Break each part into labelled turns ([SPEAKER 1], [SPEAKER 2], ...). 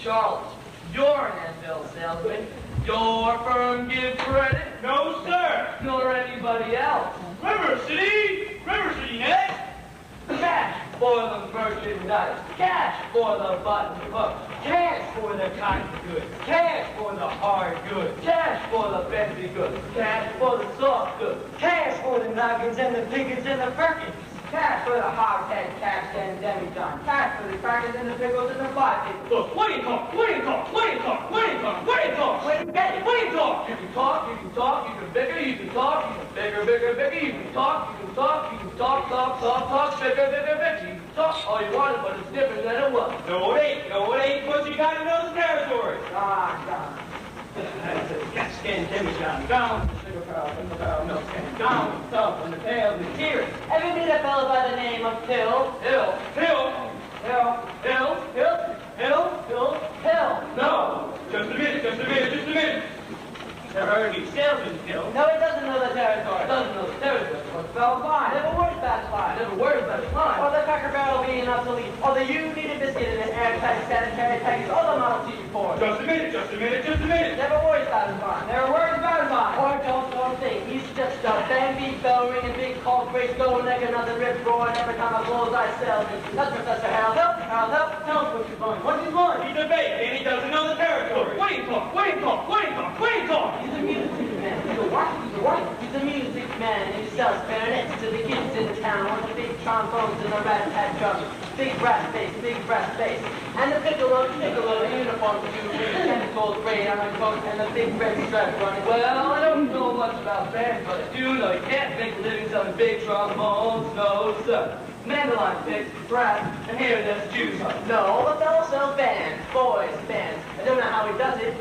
[SPEAKER 1] Charles, you're an handbill salesman. Your firm give credit?
[SPEAKER 2] No, sir.
[SPEAKER 1] Nor anybody else.
[SPEAKER 2] River City, Ned.
[SPEAKER 1] Cash. for the merchandise, cash for the button hook, cash for the cotton goods, cash for the hard goods, cash for the fancy goods, cash for the soft goods, cash for the noggins and the pickets and the firkins, cash for the hoghead, cash and demijohn, cash for the crackers and the pickles and the vodka. Look, what do you talk? What do you talk? What do you talk? What do you talk? What do you talk? What do you get? What do you talk? You can talk, you can talk, you can bigger, you can talk, you can bigger, bigger, bigger, you can talk, you can talk, you can talk, bigger, bigger, bigger, you can talk all you want, but it's different than it was.
[SPEAKER 2] No, it ain't. No, it ain't, but you gotta know the territory.
[SPEAKER 1] Ah, God. That's a cat-skin demijohn, down, sugar pearl, milk skin, down, tough, and the tail, the tears.
[SPEAKER 3] Ever meet a fellow by the name of Hill?
[SPEAKER 1] Hill, Hill, Hill, Hill, Hill, Hill, Hill, Hill.
[SPEAKER 2] No. Just a minute, just a minute, just a minute.
[SPEAKER 1] Never heard any salesman, Hill.
[SPEAKER 3] No, he doesn't know the territory.
[SPEAKER 1] Doesn't know the territory. What's spelled fine?
[SPEAKER 3] Never words about his line.
[SPEAKER 1] Never words about his line.
[SPEAKER 3] Or the Cracker Barrel being obsolete. Or the you-needed biscuit in an airtight sanitary package. Or the Model T Ford.
[SPEAKER 2] Just a minute, just a minute, just a minute.
[SPEAKER 3] Never words about his line. Never words about his line. Or don't think. He's just a bang-beat bell ringing, big call, great gold neck, and nothing rip roaring every time I blows I sell. That's Professor Harold. Harold, tell us what you're going. What's his line?
[SPEAKER 2] He's a bait, and he doesn't know the territory.
[SPEAKER 1] What do you talk? What do you talk? What do you talk? What do you talk?
[SPEAKER 3] He's a music man. He's a what? He's a what? He's a music man, and he sells clarinets to the kids in town with the big trombones and the rat-tat drums. Big brass bass. And the piccolo, uniform too, and the gold braid on the coat, and the big red stripe running.
[SPEAKER 1] Well, I don't know much about bands, but I do know you can't make a living selling big trombones, no sir. Mandolin picks, brass, and here it is, juice.
[SPEAKER 3] No, the fellow sells bands, boys' bands. I don't know how he does it,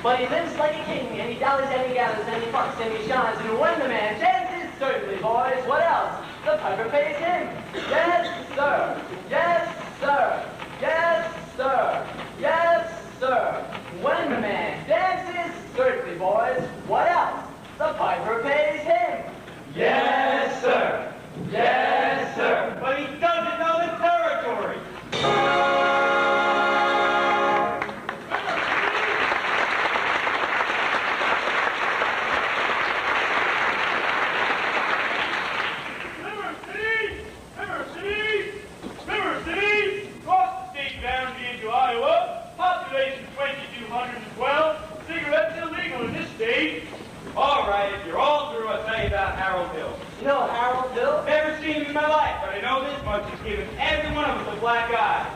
[SPEAKER 3] but he lives like a king, and he dallies and he gathers and he fucks and he shines, and when the man chances, certainly, boys, what else? The piper pays him. Yes, sir. Yes, sir. Yes, sir. Yes, sir. When the man dances, certainly, boys, what else? The piper pays him.
[SPEAKER 1] Yes, sir. Yes, sir.
[SPEAKER 2] But he doesn't know the territory. All right, if you're all through, I'll tell you about Harold Hill.
[SPEAKER 3] You know Harold Hill?
[SPEAKER 2] Never seen him in my life, but I know this much. He's given every one of us a black eye.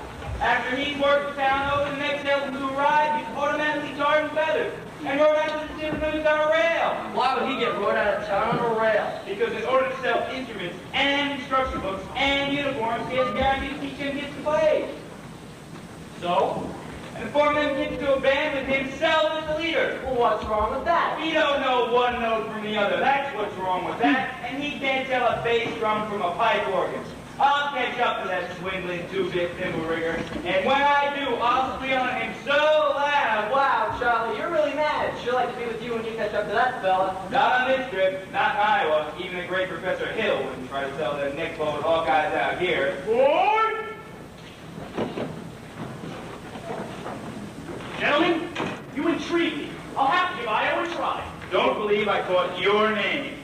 [SPEAKER 2] After he's worked the town over, the next salesman who arrived, he's automatically tarred and feathered and rode out to the Timberlands on a rail.
[SPEAKER 1] Why would he get rode out of town on a rail?
[SPEAKER 2] Because in order to sell instruments and instruction books and uniforms, he has guaranteed to teach him kids to play. So, and form them kids to a band with himself as the leader.
[SPEAKER 3] Well, what's wrong with that?
[SPEAKER 2] He don't know one note from the other. That's what's wrong with that. And he can't tell a bass drum from a pipe organ. I'll catch up to that swingling two-bit thimble rigger. And when I do, I'll squeal on him so loud.
[SPEAKER 3] Wow, Charlie, you're really mad. Sure like to be with you when you catch up to that fella.
[SPEAKER 2] Not on this trip, not in Iowa. Even the great Professor Hill wouldn't try to sell the neck-bowed Hawkeyes out here.
[SPEAKER 4] Boy! Gentlemen, you intrigue me. I'll have to give Iowa a try.
[SPEAKER 2] Don't believe I caught your name.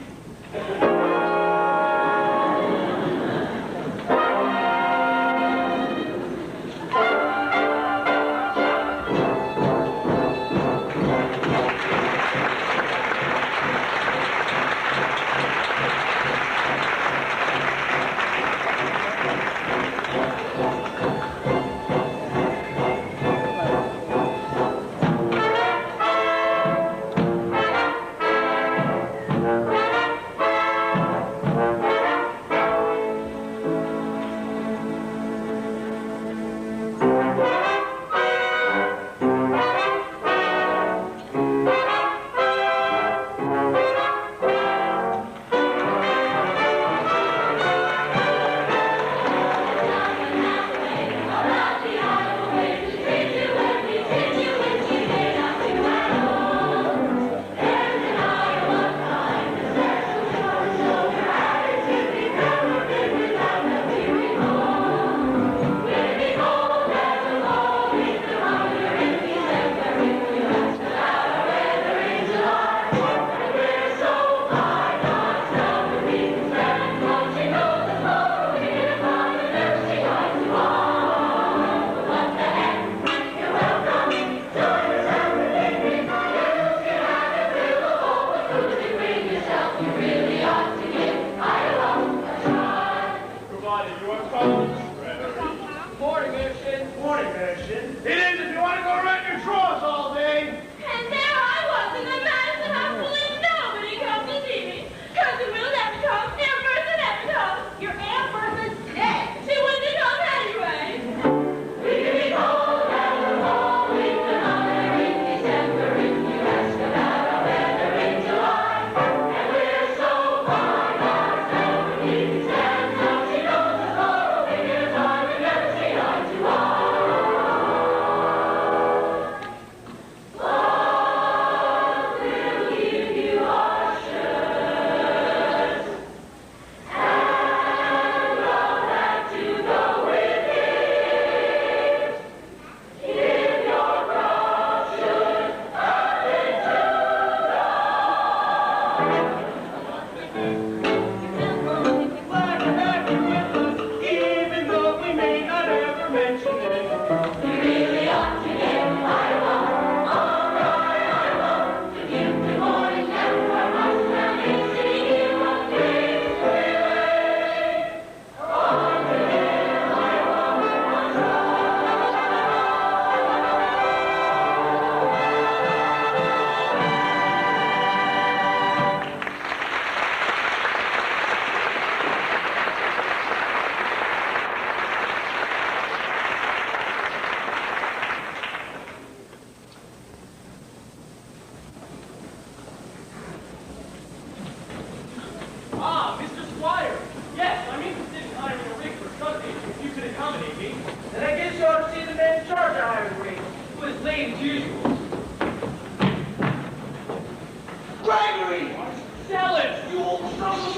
[SPEAKER 1] Gregory!
[SPEAKER 4] Marcellus, you old trouble.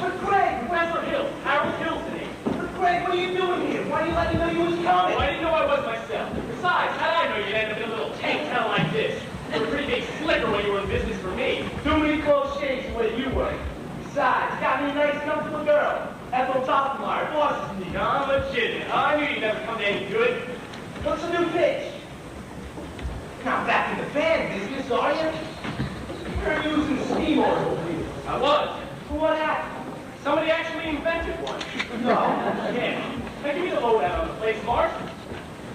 [SPEAKER 1] But Greg!
[SPEAKER 4] Professor Hill, Harold Hill's the name.
[SPEAKER 1] But Greg, what are you doing here? Why didn't you let me know you was coming?
[SPEAKER 4] Oh, I didn't know I was myself. Besides, how'd I know you'd end up in a little tank town like this? You were a pretty big slicker when you were in business for me.
[SPEAKER 1] Too many close shaves the way you were. Besides, you got me a nice, comfortable girl. Ethel Toppmeyer, bosses me.
[SPEAKER 4] I'm legitimate. I knew you'd never come to any good.
[SPEAKER 1] What's the new pitch? Not back in the fan business, are you? You're using steam oil here.
[SPEAKER 4] I was.
[SPEAKER 1] Well, what happened?
[SPEAKER 4] Somebody actually invented one.
[SPEAKER 1] No.
[SPEAKER 4] Yeah. Now give me the lowdown on the place, Mark.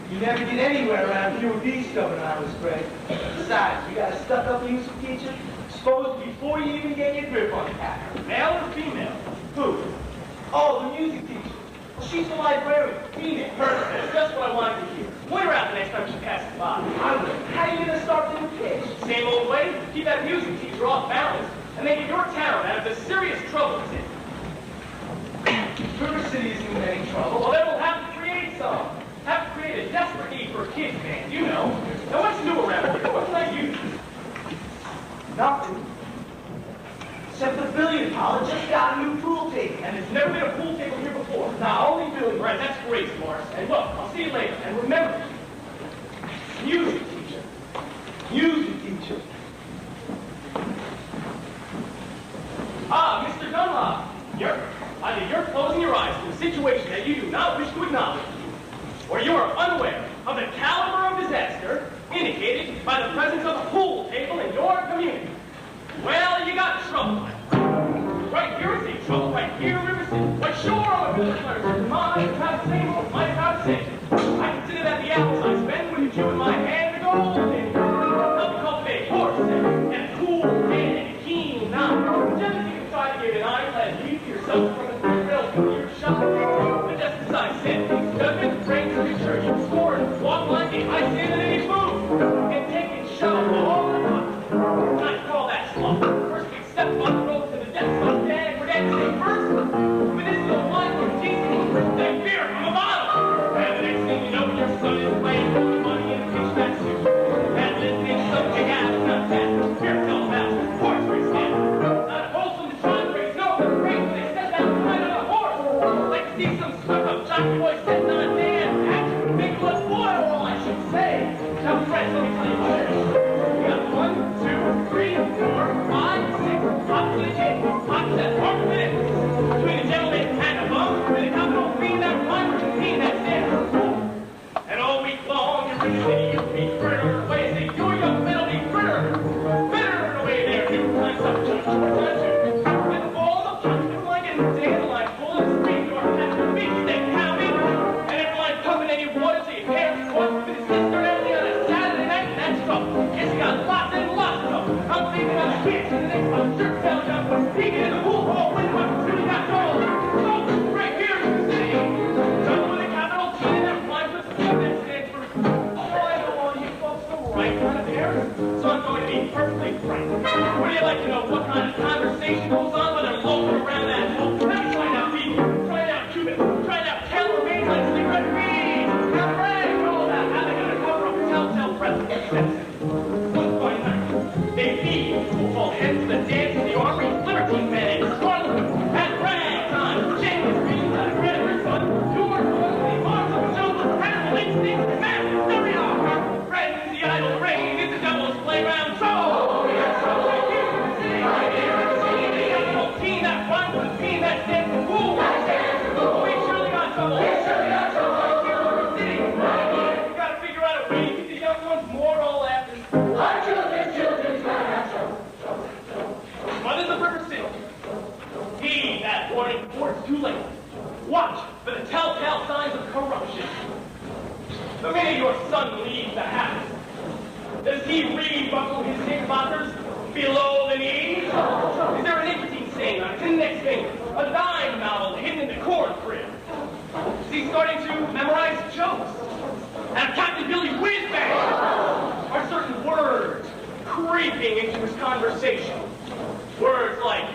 [SPEAKER 1] You never get anywhere around here with these stubborn hours, Greg. Besides, you got a stuck-up music teacher exposed before you even get your grip on the cat.
[SPEAKER 4] Male or female?
[SPEAKER 1] Who? Oh, the music teacher. Well, she's the librarian. Female.
[SPEAKER 4] Perfect. That's just what I wanted to hear. Point her out the next time she passes by.
[SPEAKER 1] I will. How are you going to start the new pitch?
[SPEAKER 4] Same old way. Keep that music teacher off balance and make your town out of the serious trouble it's in.
[SPEAKER 1] River City isn't in any trouble.
[SPEAKER 4] Well, then we'll have to create some. Have to create a desperate need for a kids band, you know. Now what's new around here? What can I use?
[SPEAKER 1] Nothing. Except the billiard hall just got a new pool table.
[SPEAKER 4] And there's never been a pool table here before.
[SPEAKER 1] Now, only billiard.
[SPEAKER 4] Right, that's great, Morris. And look, I'll see you later. And remember, music teacher.
[SPEAKER 1] Music teacher.
[SPEAKER 4] Ah, Mr. Dunlop. Either you're closing your eyes to a situation that you do not wish to acknowledge, or you are unaware of the caliber of disaster indicated by the presence of a pool table in your community. Well, you got trouble. Right here is the trouble, right here in River City. Right shore on the village letters. My proud to say, my proud to say. I consider that the apples I spend when you chew in my hand the gold thing. Help me cultivate horse and a cool hand and a keen eye. Just as you can try to give an eye, lead yourself from a thrill to your shop. But just as I said, judgment, brains, and church, you score and walk like a high standard in a move. And take and shove all the time. I call that slow. First big step on the road to the depths of dead, we're dead to say first. Medicinal wine from Jesus, then beer from a bottle. And the next thing you know, your son is playing for the money in a fish that suit. And listening to some big ass nut that beer tells about horse race stand. Not wholesome to try and raise no, but great when they set that right on a horse. Like to see some squip up jockey boy sitting on a damn action. Big blood boil, I should say. Now, friends, let me tell you what it is. We got 1, 2, 3, 4, 5, 6 opposite tables, opposite minutes. Between the gentleman and the bum, with a capital fiend that rhymes with the fiend that stands for fool. And all week long, you're in the city, you be fritter. Way say, your young men will be fritter. Fritter away there, new times up, judge, and all the punch, never mind in the dandelion, full of street, your hat, your feet, stick, pounding. And everyone pumping any water to your parents, with his sister and everything on a Saturday night, and that's trouble. Yes, you got lots and lots of trouble. I'm thinking of the kids in the next one, shirt fell down, was peeking in the pool hall, when my really got trouble. So, right here in the city, trouble with a capital T, and that rhymes with the thing that stands for, oh, I know all you folks are right out of there. So I'm going to be perfectly frank. Would you like to know what kind of conversation goes on when they're loafing around that hole? Let me try it out, people. Try it out, Cuban. Try it out, Taylor Remains on cigarette reeds. Now, Frank, all that. How they gonna cover up telltale presents? What's going on? They feed who call heads to the dance in the armory, libertine men and Parliament. And rags on shameless reasons on a credit fund. Two more fun in the arms of a jungle, animal instincts, man, there we are. Friends, the idle rain is the devil's playground. Trouble! Right here in the city. Right here in the city. The capital team that runs with the team that stands for fool. That stands for fool. We surely got trouble. We surely got trouble. Right here in the city. Right here. We gotta figure out a way to get the young ones more all after.
[SPEAKER 1] Our children's gonna have trouble.
[SPEAKER 4] Mothers of River City. Heed that warning before it's too late. Watch for the telltale signs of corruption. The minute your son leaves the house, does he rebuckle his knickerbockers below the knees? Is there a nicotine stain on his index finger? A dime novel hidden in the corn crib? Is he starting to memorize jokes? And Captain Billy Whizbang? Are certain words creeping into his conversation? Words like,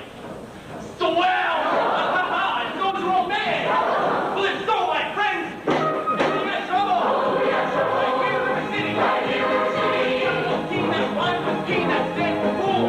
[SPEAKER 4] swell! And those are all bad! Well, if so, my friends, then you got trouble! Right here in the city! Right here in the city! King that rhymes with king that stands for fool!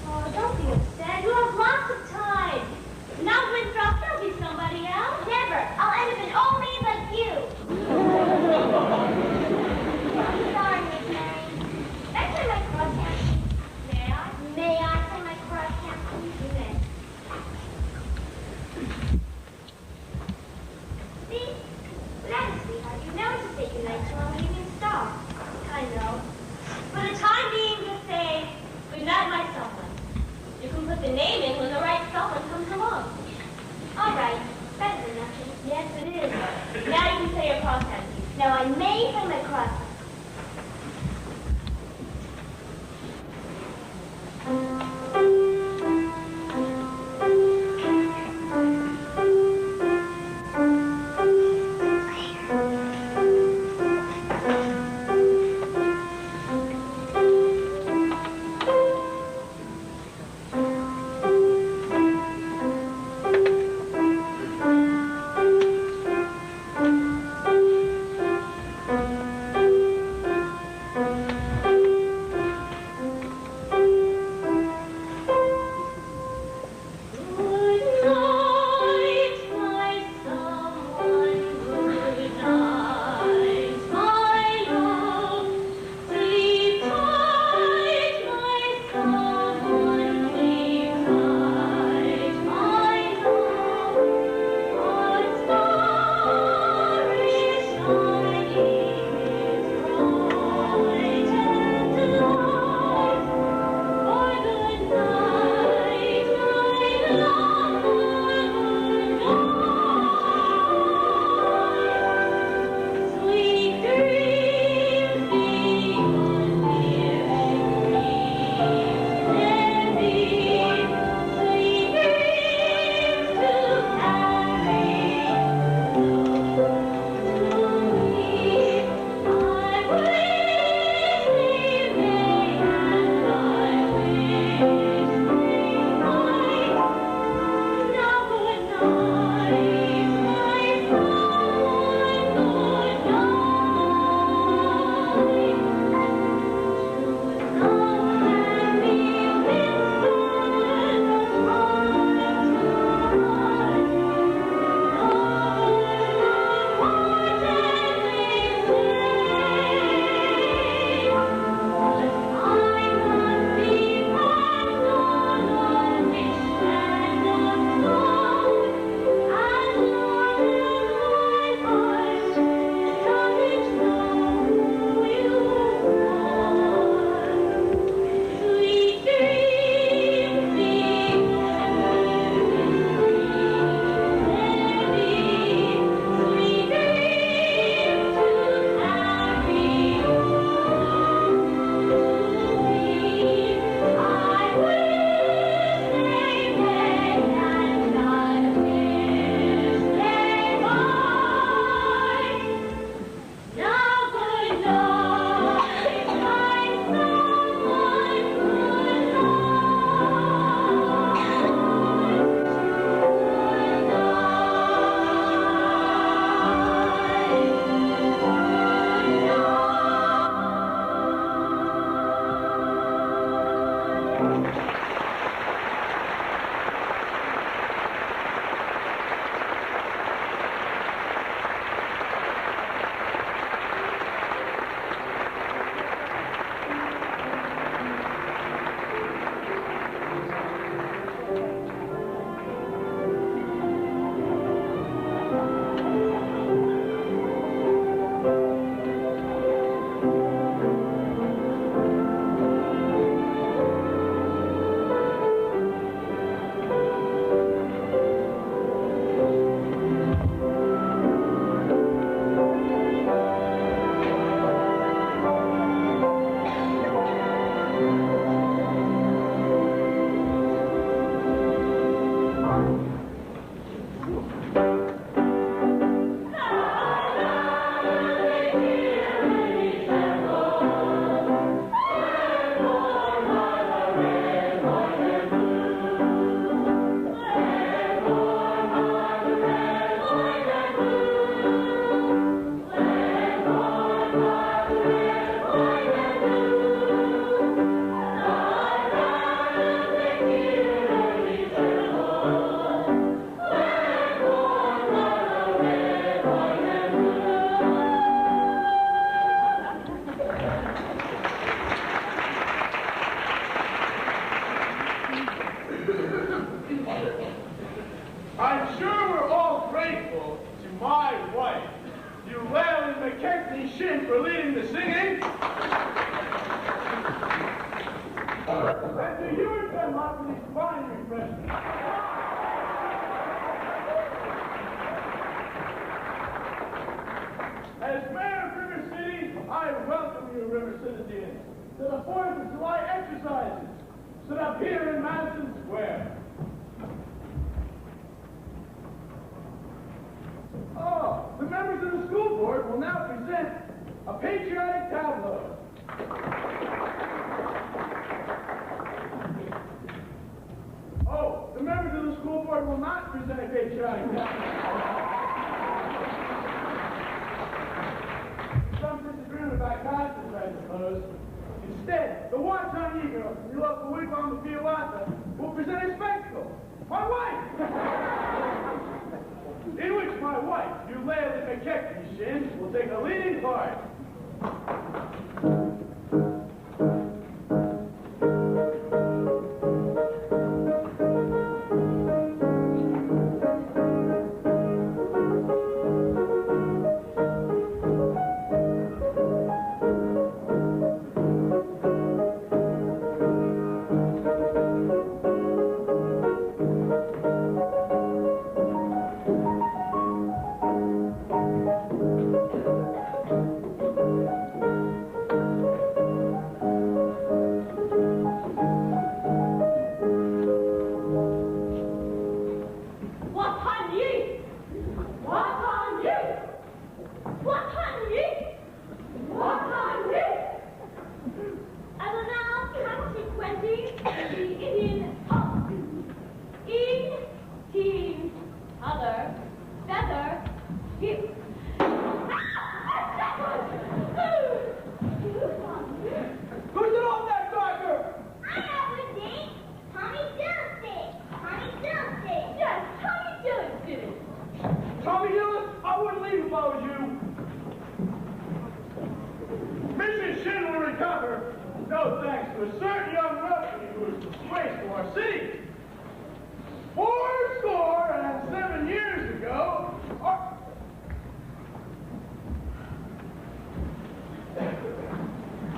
[SPEAKER 5] Oh, don't be upset. You have lots of time. Now, Winthrop, there'll be some So I made him a crust.
[SPEAKER 6] I'm sure we're all grateful to my wife, Llewellyn McKechnie Shin, for leading the singing. And to you and Denmark for these fine refreshments. As Mayor River citizens to the 4th of July exercises stood up here in Madison Square. Oh, the members of the school board will now present a patriotic tableau. Oh, the members of the school board will not present a patriotic tableau. Some disagreement about costumes, I suppose. Instead, the wanton eagle from your local wigwam of Piawata will present a spectacle. My wife! In which my wife, Eulalie McKechnie, will take a leading part. No thanks to a certain young ruffian who was disgraced to our city. 407 years ago,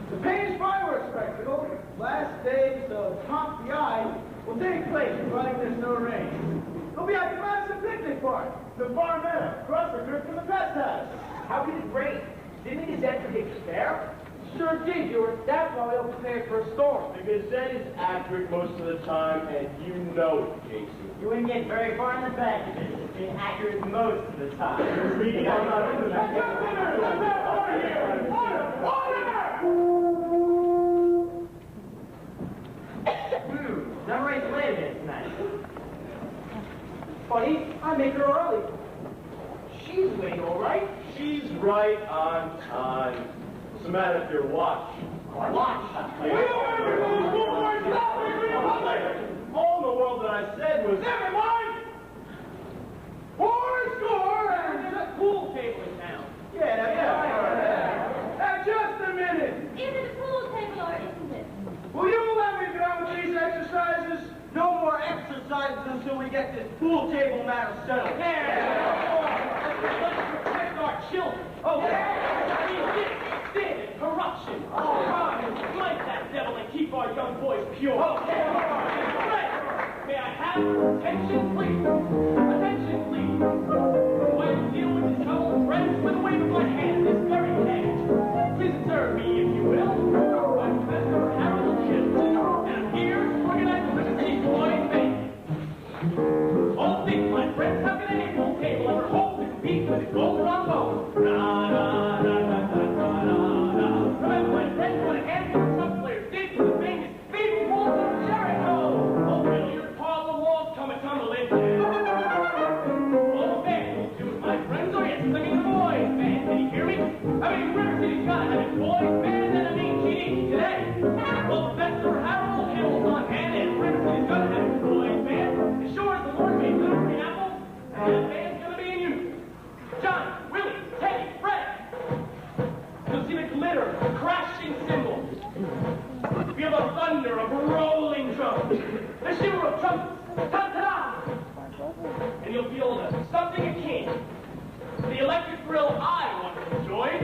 [SPEAKER 6] the Payne's fireworks spectacle, last days of Pomp the Eye, will take place providing there's no rain. It'll be at the Madison Picnic Park, the Farm Meadow, across the creek from the Pest House.
[SPEAKER 3] How could it rain? Didn't the Gazette predict despair?
[SPEAKER 1] Sure did, Ewart. That's why we don't prepare for a storm.
[SPEAKER 5] The Gazette is accurate most of the time, and you know it, Casey.
[SPEAKER 3] You wouldn't get very far in the back of it. It's been accurate most of the time.
[SPEAKER 5] Reading on
[SPEAKER 3] Number 8's late again tonight.
[SPEAKER 1] Funny, I make her early. She's late, all right?
[SPEAKER 5] She's right on time. What's the matter with your watch?
[SPEAKER 1] Watch.
[SPEAKER 5] All in the world that I said was...
[SPEAKER 6] Never mind! 4 and...
[SPEAKER 4] There's a pool table in town.
[SPEAKER 6] Yeah. Now, just a minute.
[SPEAKER 7] Is it a pool table or isn't it?
[SPEAKER 6] Will you let me get on with these exercises?
[SPEAKER 1] No more exercises until we get this pool table matter settled.
[SPEAKER 4] Let's protect our children. Okay? Sin, corruption, crime, fight that devil and keep our young boys pure. Okay, may I have attention, please? Attention, please. While you deal with this trouble, friends, with a wave of my hand this very day. Please observe me, if you will. I'm Professor Harold Hill, and I'm here to organize the Liberty Boys Band. All think, my friends, how can any pool table ever hold and compete with a gold trombone? Remember when friends when a handful of truck players did to the famous big wolf of Jericho? Oh, will your call the walls come a tumbling down? All the band will do it, my friends. Oh, yes, I mean the boys band. Can you hear me? I mean, River City's got a boys band and I mean GD today. Well, Professor Harold Hill's on hand and River City's gonna have a boys band. As sure as the Lord made little green apples, that band's gonna be in unison. John, Willie, Teddy, Fred. You'll see the glitter of crashing cymbals. Feel the thunder of rolling drums. The shiver of trumpets. Ta-ta-da! And you'll feel something akin to the electric thrill I once enjoyed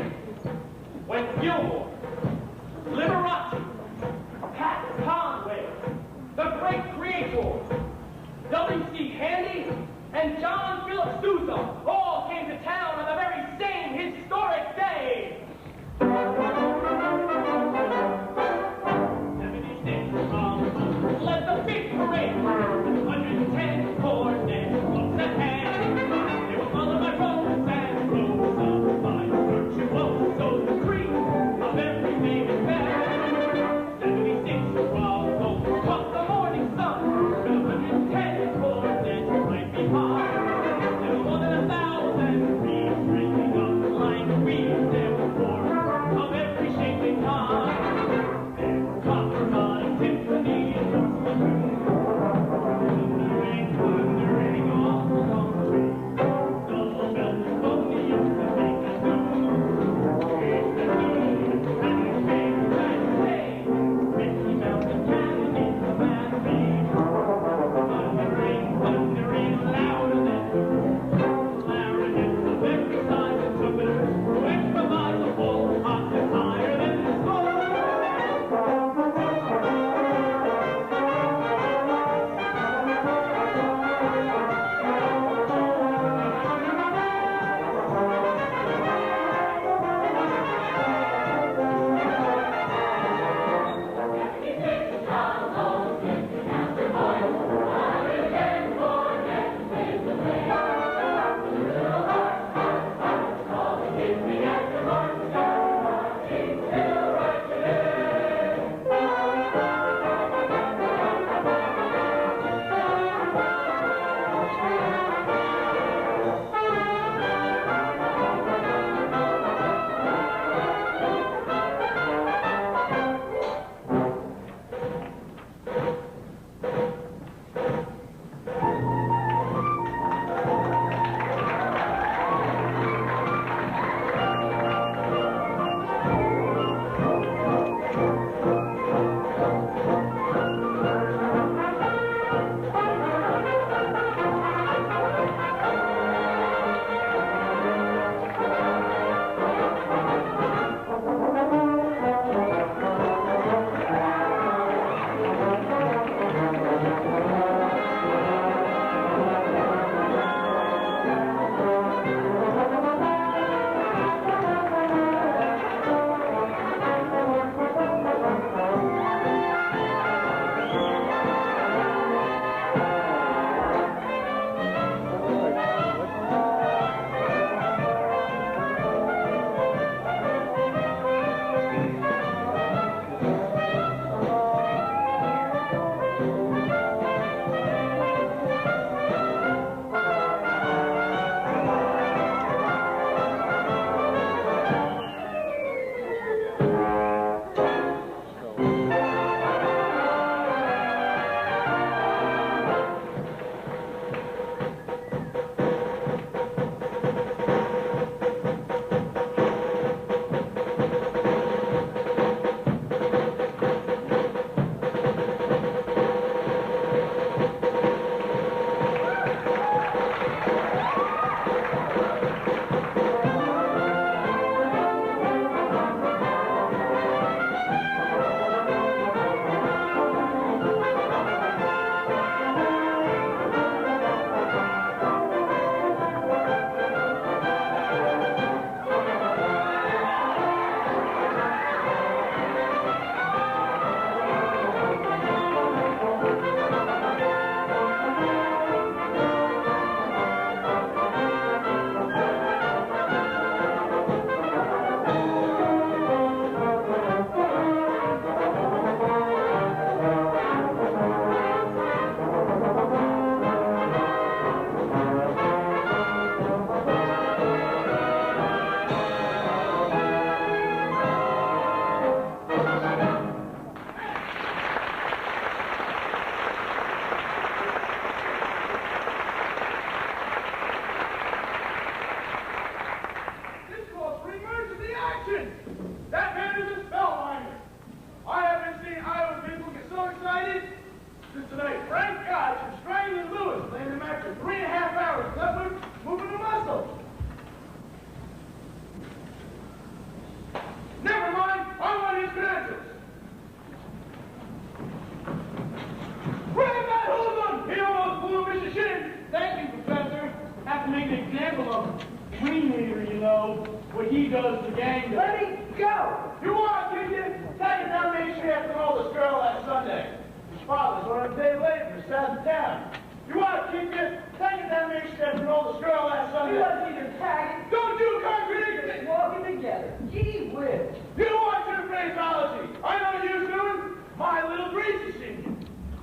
[SPEAKER 6] he goes to gang. Let me go! You want, did you? Tell you down Main Street after all this girl last Sunday. His father's one of the day later, south of town. You want, kid, you? Tell you down Main Street after all this girl last Sunday.
[SPEAKER 3] You wasn't even tagging.
[SPEAKER 6] Don't you contradict me!
[SPEAKER 3] Walking together. Gee whiz.
[SPEAKER 6] You don't want your phraseology. I know what you're doing. My little breezy senior.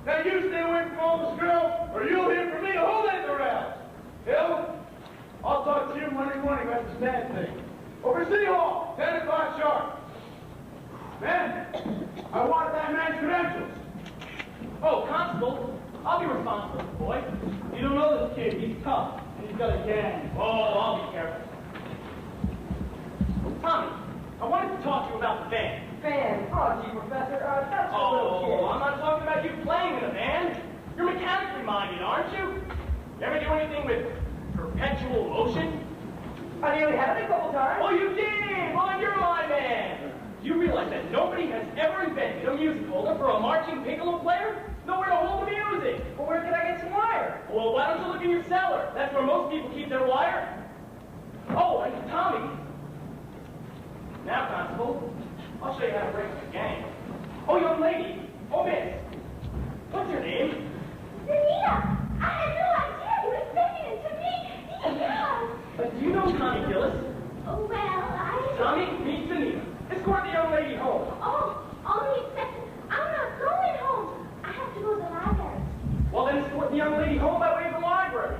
[SPEAKER 6] Now you stay away from all this girl, or you'll hear from me a whole end around. Hill, I'll talk to you Monday morning about this bad thing. Over City Hall, 10 o'clock sharp. Man, I want that man's credentials.
[SPEAKER 4] Oh, Constable, I'll be responsible for the boy.
[SPEAKER 6] You don't know this kid. He's tough, and he's got a gang.
[SPEAKER 4] Oh, I'll be careful. Tommy, I wanted to talk to you about the band.
[SPEAKER 3] Fan. Oh, gee, Professor, that's a little kid.
[SPEAKER 4] Oh, I'm not talking about you playing in a band. You're mechanically minded, aren't you? You ever do anything with perpetual motion?
[SPEAKER 3] I nearly had it a couple times.
[SPEAKER 4] Oh, you did! Well, then you're my man. You realize that nobody has ever invented a music holder for a marching piccolo player? Nowhere to hold the music.
[SPEAKER 3] Well, where can I get some wire?
[SPEAKER 4] Well, why don't you look in your cellar? That's where most people keep their wire. Oh, and Tommy. Now, Constable, I'll show you how to break up the gang. Oh, young lady. Oh, miss. What's your name?
[SPEAKER 7] Anita! I had no idea you were singing it to me! Yeah!
[SPEAKER 4] Do you know Tommy Gillis?
[SPEAKER 7] Oh, well,
[SPEAKER 4] Tommy, meet Anita. Escort the young lady home.
[SPEAKER 7] Oh, only a second. I'm not going home. I have to go to the library.
[SPEAKER 4] Well, then escort the young lady home by way of the library.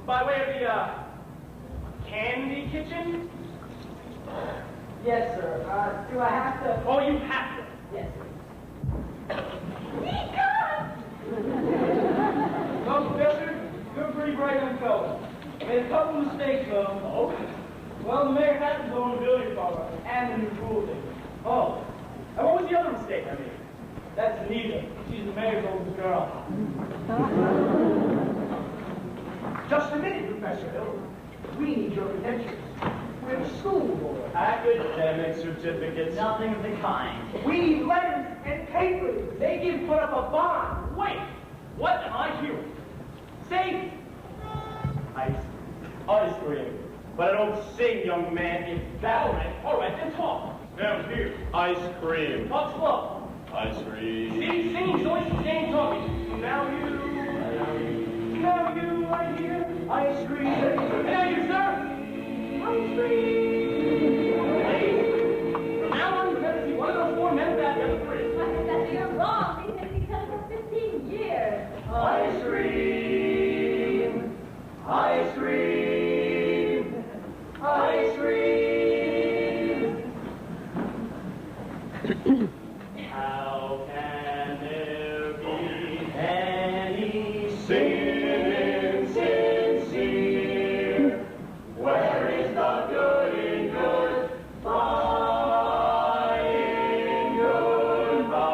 [SPEAKER 4] By way of the, candy kitchen?
[SPEAKER 3] Yes, sir. Do I have to?
[SPEAKER 4] Oh, you have to.
[SPEAKER 3] Yes, sir.
[SPEAKER 7] Nika!
[SPEAKER 6] No, Professor, you're a pretty bright young fellow. Made a couple mistakes, though.
[SPEAKER 4] Oh?
[SPEAKER 6] Well, the mayor had his own ability power and the new rule thing.
[SPEAKER 4] Oh. And what was the other mistake I made?
[SPEAKER 6] That's Anita. She's the mayor's oldest girl. Just a minute, Professor Hill. We need your credentials. We're the school board.
[SPEAKER 5] Academic certificates.
[SPEAKER 3] Nothing of the kind.
[SPEAKER 6] We need letters and papers. They can put up a bond.
[SPEAKER 4] Wait. What am I hearing? Say,
[SPEAKER 5] Ice cream. But I don't sing, young man. In
[SPEAKER 4] all right, then talk.
[SPEAKER 5] Down here. Ice cream.
[SPEAKER 4] Talk slow.
[SPEAKER 5] Ice cream.
[SPEAKER 4] See, singing's always the same talking. Now you, I hear ice cream. And now you, sir. Ice cream. Ladies, from now on, you better see one of those four men back on the bridge.
[SPEAKER 7] My Professor, you're wrong. He's been because for 15 years.
[SPEAKER 6] Ice cream. Ice cream. Ice cream.
[SPEAKER 5] How can there be any sin sincere? Where is the good in goodbye in goodbye?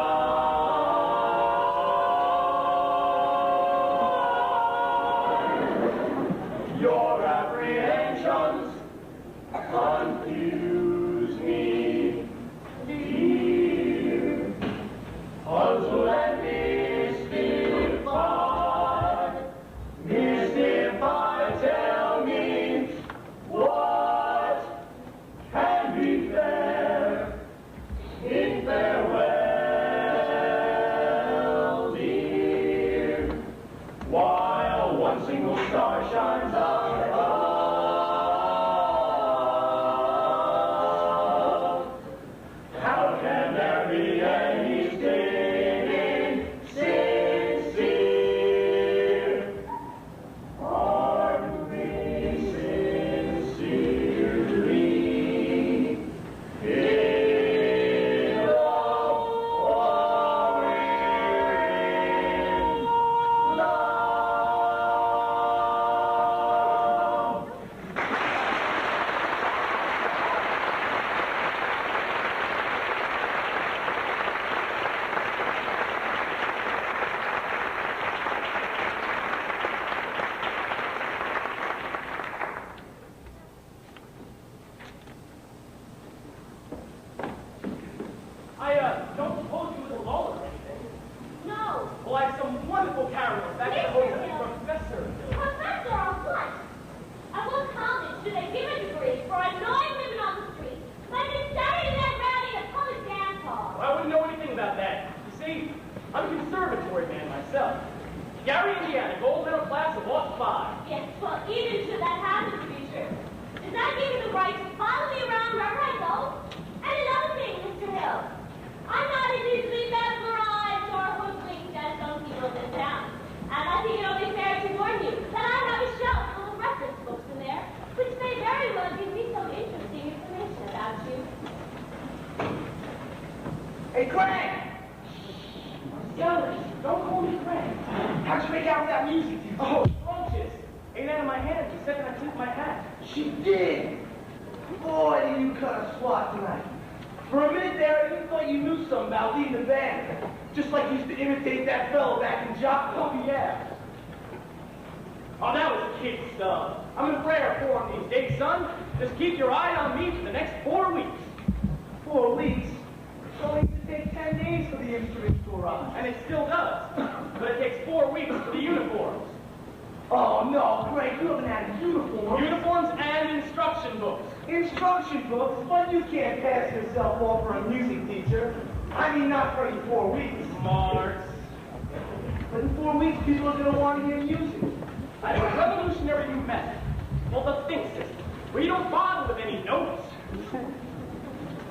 [SPEAKER 5] Your apprehensions confuse me. Puzzle and mystify, tell me what can be fair in farewell, dear, while one single star shines above.
[SPEAKER 4] Gary, Indiana, gold medal class of Walk 5.
[SPEAKER 7] Yes, well, even should that happen to be true, does that give you the right to follow me around wherever I go? And another thing, Mr. Hill, I'm not as easily mesmerized or hoodwinked as some people in this town. And I think it only fair to warn you that I have a shelf full of reference books in there, which may very well give me some interesting information about you.
[SPEAKER 1] Hey, Craig!
[SPEAKER 4] Youngers, don't call me Craig.
[SPEAKER 1] How'd you make out with that music?
[SPEAKER 4] Oh, scrumptious. Ain't out of my hand the second I took my hat.
[SPEAKER 1] She did! Boy, did you cut a swat tonight. For a minute there, I even thought you knew something about leading the band. Just like you used to imitate that fellow back in Jock.
[SPEAKER 4] Oh, yeah. Oh, that was kid stuff. I'm in prayer for him these days, son. Just keep your eye on me for the next 4 weeks.
[SPEAKER 1] 4 weeks? It's only to take 10 days for the instruments to arrive.
[SPEAKER 4] And it still does. But it takes 4 weeks for the uniforms.
[SPEAKER 1] Oh, no, Craig, you haven't had a uniform.
[SPEAKER 4] Uniforms and instruction books.
[SPEAKER 1] Instruction books? But you can't pass yourself off for a music teacher. I mean, not for 4 weeks.
[SPEAKER 4] Smart.
[SPEAKER 1] But in 4 weeks, people are going to want to hear music.
[SPEAKER 4] I have a revolutionary new method called the think system, where you don't bother with any notes.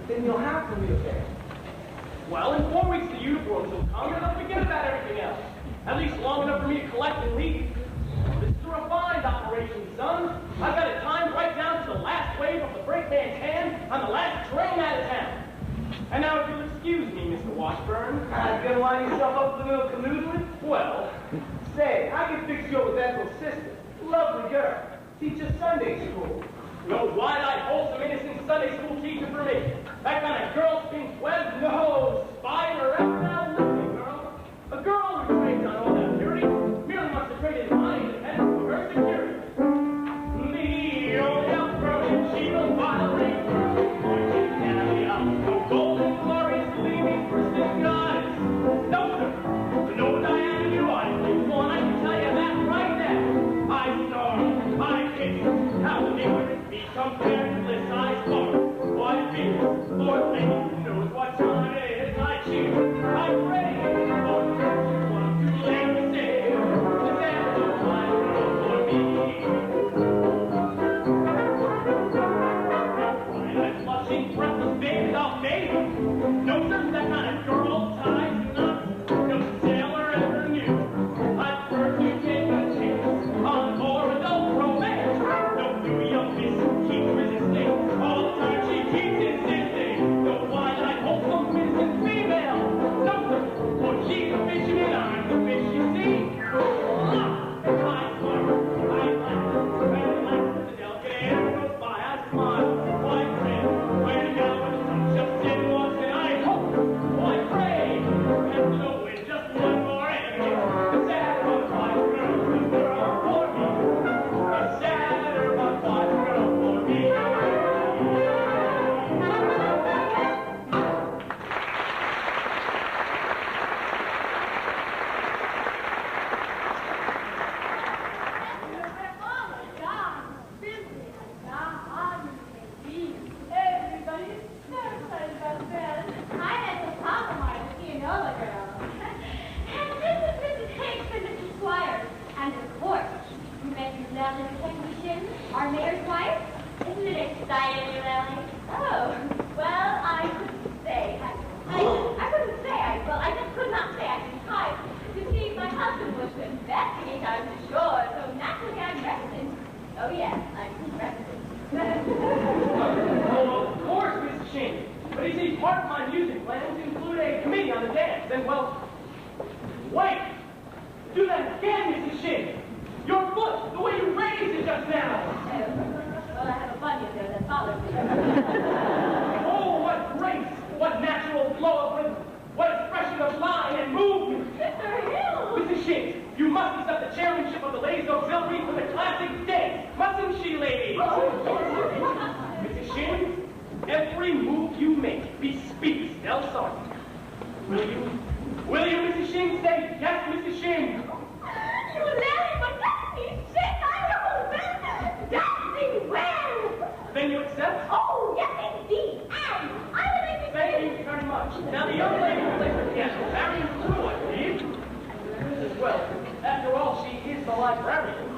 [SPEAKER 1] Then you'll have to read it.
[SPEAKER 4] Well, in 4 weeks, the uniforms will come, and I'll forget about everything else. At least long enough for me to collect and leave. This is a refined operation, son. I've got it timed right down to the last wave of the break band's hand on the last train out of town. And now, if you'll excuse me, Mr. Washburn.
[SPEAKER 1] You gonna line yourself up with a little canoodling?
[SPEAKER 4] Well,
[SPEAKER 1] Say, I can fix you up with Ethel's sister. Lovely girl. Teaches Sunday school.
[SPEAKER 4] no wide-eyed, wholesome, innocent Sunday school teacher for me. That kind of girl spins web, no spider ever now living, girl. A girl who trades on all that purity merely wants to trade in my independence for her security. The old outgrowing, she will violate marching down the aisle. No golden glorious gleaming Christian goddess. No, sir. No Diana, you are. Well, I can tell you that right now. I starve, I kiss, how ignorant be compared to bliss I spark. What fear, Lord, who knows what time it is, I choose, I pray, Lord, one too late to say, the death of my girl for me. I'm blushing, breathless, baby, I'll make no sir, that kind of girl ties nuts, no sailor ever knew. I'd prefer to take a chance on more adult romance. No new young miss who keeps resisting, all the time she keeps insisting. No wide-eyed, wholesome, innocent female. No sir, for she's a fisherman, I'm the fish you see. I smart, I laugh, when the laugh of the delicate air goes by, I smile, I grin. When a gal with a touch of sin walks in, I hope, I pray, and so in just one more enemy, the sadder of my girl, the girl for me, the sadder of my girl for me.
[SPEAKER 7] Oh my God, simply God, everybody is so excited about that. I had some compromise, you know the girl. And this is Mrs. Hicks and Mrs. Squires. And of course, Mrs. Nelson Technician, our mayor's wife. Isn't it exciting, Lily? Oh, well, I couldn't say. I couldn't say. I just could not say I was tired. You see, my husband was to investigate out to shore, so naturally I'm rested. Oh, yes, I'm rested.
[SPEAKER 4] Oh, of course, Mrs. Sheen. But you see, part of my music plans include a committee on the dance. And, well, wait! Do that again, Mrs. Sheen! Your foot, the way you raised it just now!
[SPEAKER 7] Well, I have a bunion there that bothers me.
[SPEAKER 4] Oh, what grace! What natural flow of rhythm! What expression of line and movement!
[SPEAKER 7] Mr. Hill!
[SPEAKER 4] Mrs. Sheen, you must accept the chairmanship of the Ladies Auxiliary for the classic dance, mustn't she, ladies? Mrs. Sheen, every move you make bespeaks Del Sargent. Will you, Mrs. Sheen, say yes, Mrs. Sheen?
[SPEAKER 7] You laugh, but that's me. Shit, I know well. Dancing well.
[SPEAKER 4] Then you accept?
[SPEAKER 7] Oh, yes, indeed. And I would like to
[SPEAKER 4] Thank you very much. Now, the young lady who plays the piano, Marion Crew, I believe. Well, after the librarian.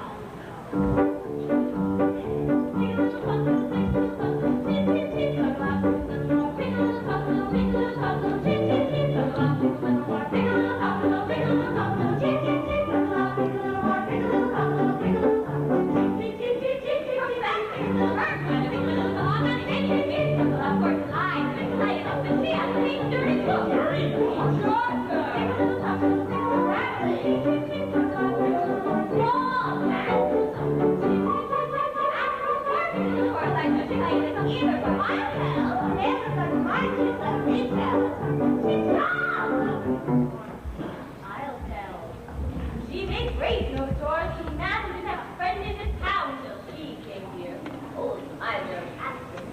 [SPEAKER 7] She made great no stores. She Madison didn't have a friend in the town till she came here. Old miser Madison.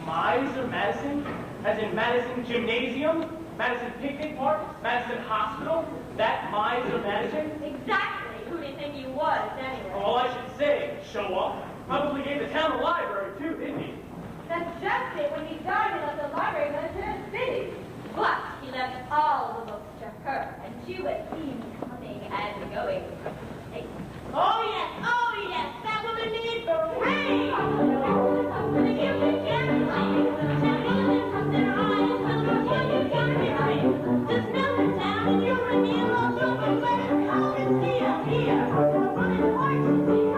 [SPEAKER 4] Miser Madison? As in Madison Gymnasium? Madison Picnic Park? Madison Hospital? That Miser Madison?
[SPEAKER 7] Exactly. Who do you think he was, anyway?
[SPEAKER 4] All I should say, show up. Probably gave the town a library, too, didn't he?
[SPEAKER 7] That's just it. When he died, he left the library to the city. But he left all the books to her, and she was seen coming and going. Hey. Oh, yes, that woman needs the rain! Just melt it down and you'll reveal all over where all is here. Running horses,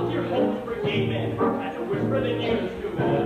[SPEAKER 4] volunteer homes for gay men as a whisper the news to men.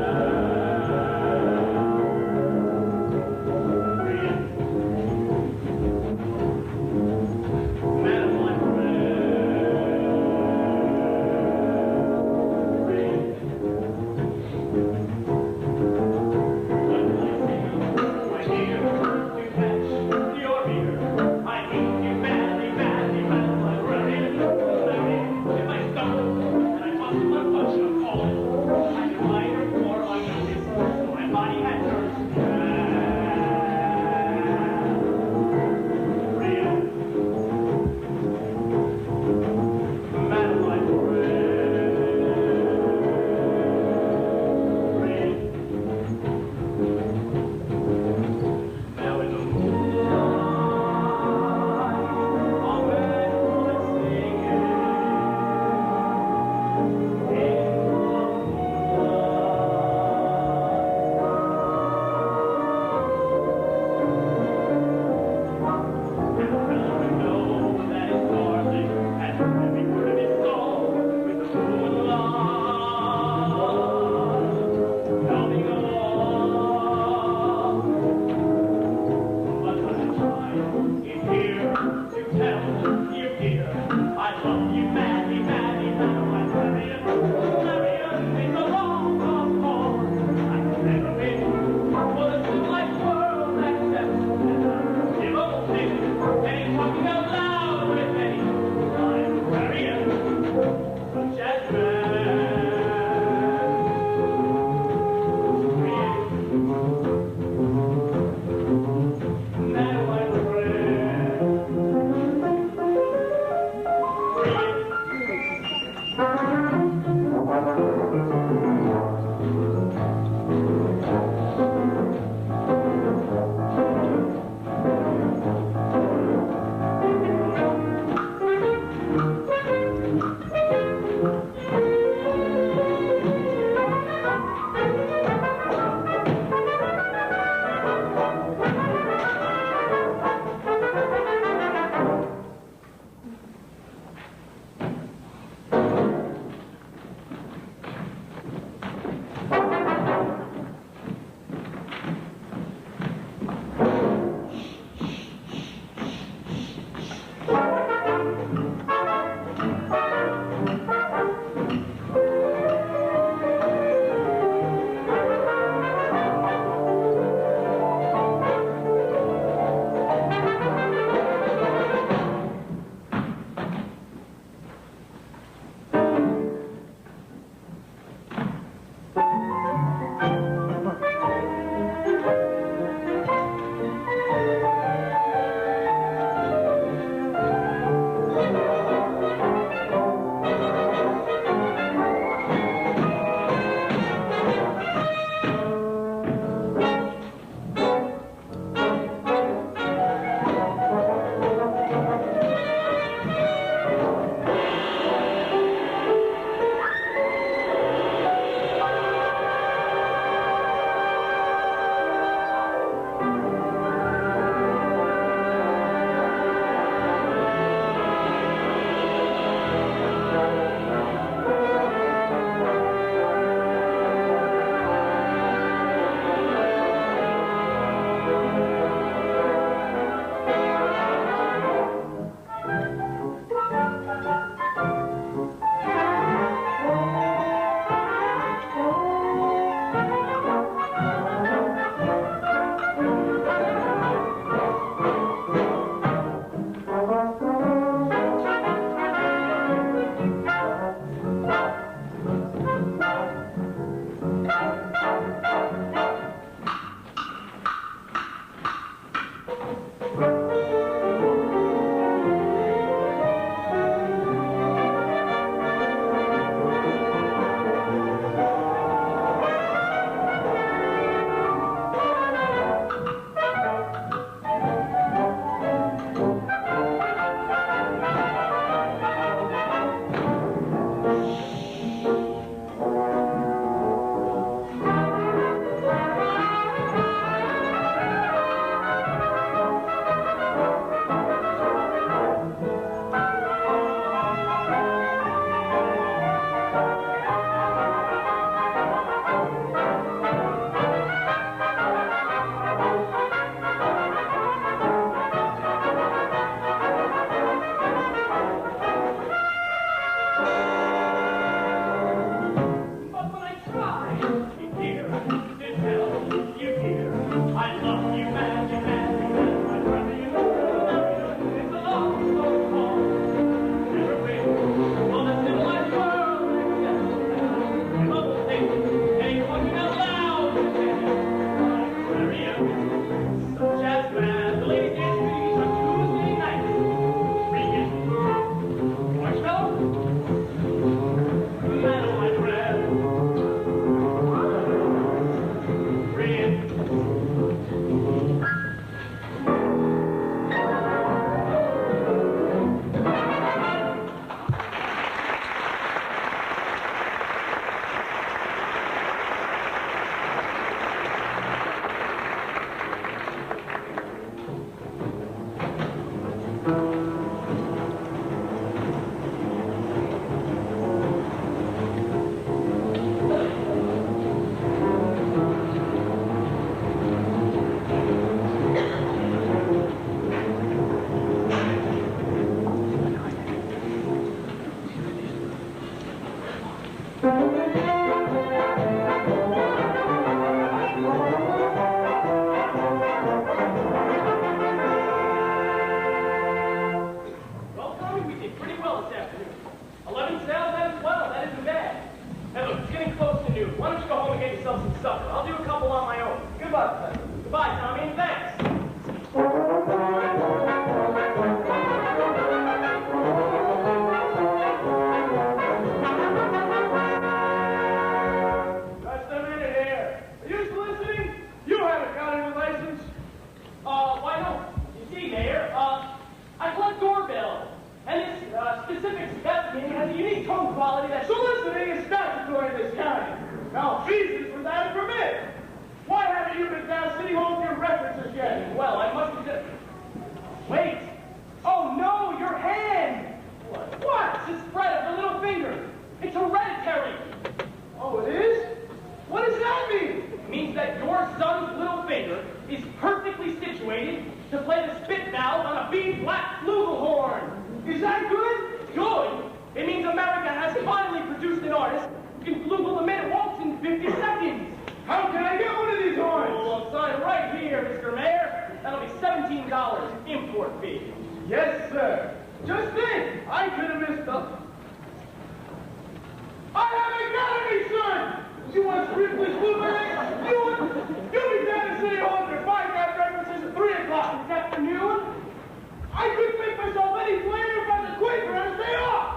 [SPEAKER 4] Well, Tommy, we did pretty well this afternoon. 11 sales, that is well. That isn't bad. Hey, look, it's getting close to noon. Why don't you go home and get yourself some supper? I'll do a couple on my own. Goodbye, Professor. Goodbye, Tommy, and thanks.
[SPEAKER 6] Just a minute here. Are you soliciting? You haven't got any license.
[SPEAKER 4] Why no? You see, Mayor, I collect doorbells. And this, specific specimen has a unique tone quality that...
[SPEAKER 6] Soliciting is statutory in this county. Now, fees is without a permit. Why haven't you been down City Hall with your references yet?
[SPEAKER 4] Well, I must have just... Wait! Oh, no, your hand! What? It's the spread of the little finger. It's hereditary.
[SPEAKER 6] Oh, it is? What does that mean?
[SPEAKER 4] It means that your son's little finger is perfectly situated to play the spit valve on a B-flat flugelhorn.
[SPEAKER 6] Is that good?
[SPEAKER 4] Good? It means America has finally produced an artist who can flugle the minute waltz in 50 seconds.
[SPEAKER 6] How can I get one of these horns?
[SPEAKER 4] Oh, I'll sign right here, Mr. Mayor. That'll be $17 import fee.
[SPEAKER 6] Yes, sir. Just think, I could have missed up. I haven't got any, son! You want Ripley's blueberries? You'll be down in City Hall after 5 night breakfasts at 3 o'clock this afternoon. I couldn't make myself any flavor if I was a Quaker on a day off.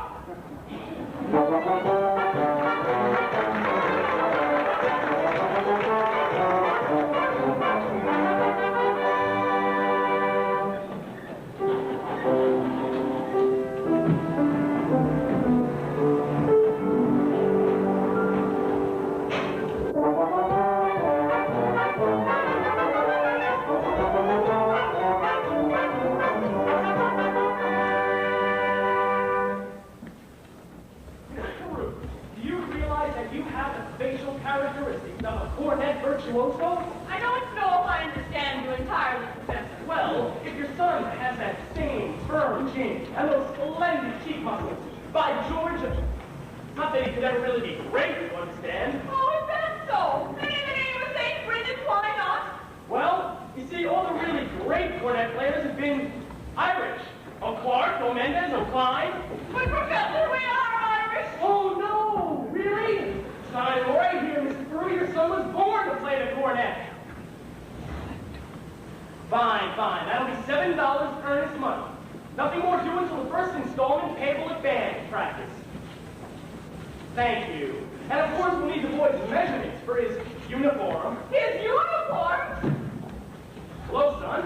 [SPEAKER 4] Do you realize that you have the facial characteristics of a cornet virtuoso?
[SPEAKER 8] I don't know if I understand you entirely, Professor.
[SPEAKER 4] Well, if your son has that same firm chin and those splendid cheek muscles, by George, not that he could ever really be great, you understand.
[SPEAKER 8] Oh, is that so? Then in the name of St. Brendan, why not?
[SPEAKER 4] Well, you see, all the really great cornet players have been Irish. Oh, Clark, oh, Mendez, oh, Klein.
[SPEAKER 8] But Professor, we are Irish.
[SPEAKER 4] Oh, no, really? Sign right here, Mr. Brew, your son was born to play the cornet. Fine, fine. That'll be $7 earnest money. Nothing more due until the first installment payable at band practice. Thank you. And of course, we'll need the boy's measurements for his uniform.
[SPEAKER 8] His uniform?
[SPEAKER 4] Hello, son.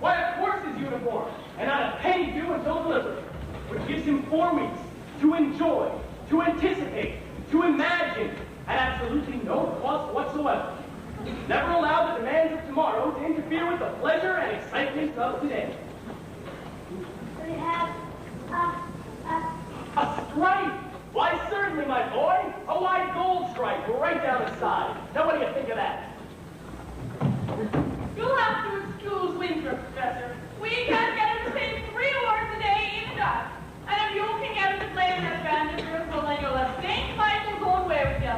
[SPEAKER 4] Why, of course his uniform. And not a penny due until delivery. Which gives him 4 weeks to enjoy, to anticipate, to imagine, at absolutely no cost whatsoever. Never allow the demands of tomorrow to interfere with the pleasure and excitement of today.
[SPEAKER 7] We have
[SPEAKER 4] A stripe! Why, certainly, my boy. A wide gold stripe right down the side. Now, what do you think of that?
[SPEAKER 8] You'll have to excuse Winthrop, Professor. We can't get him to sing 3 words a day in dust. And if you can get him to play in that band of yours, well, then you'll have St. Michael's own way with you.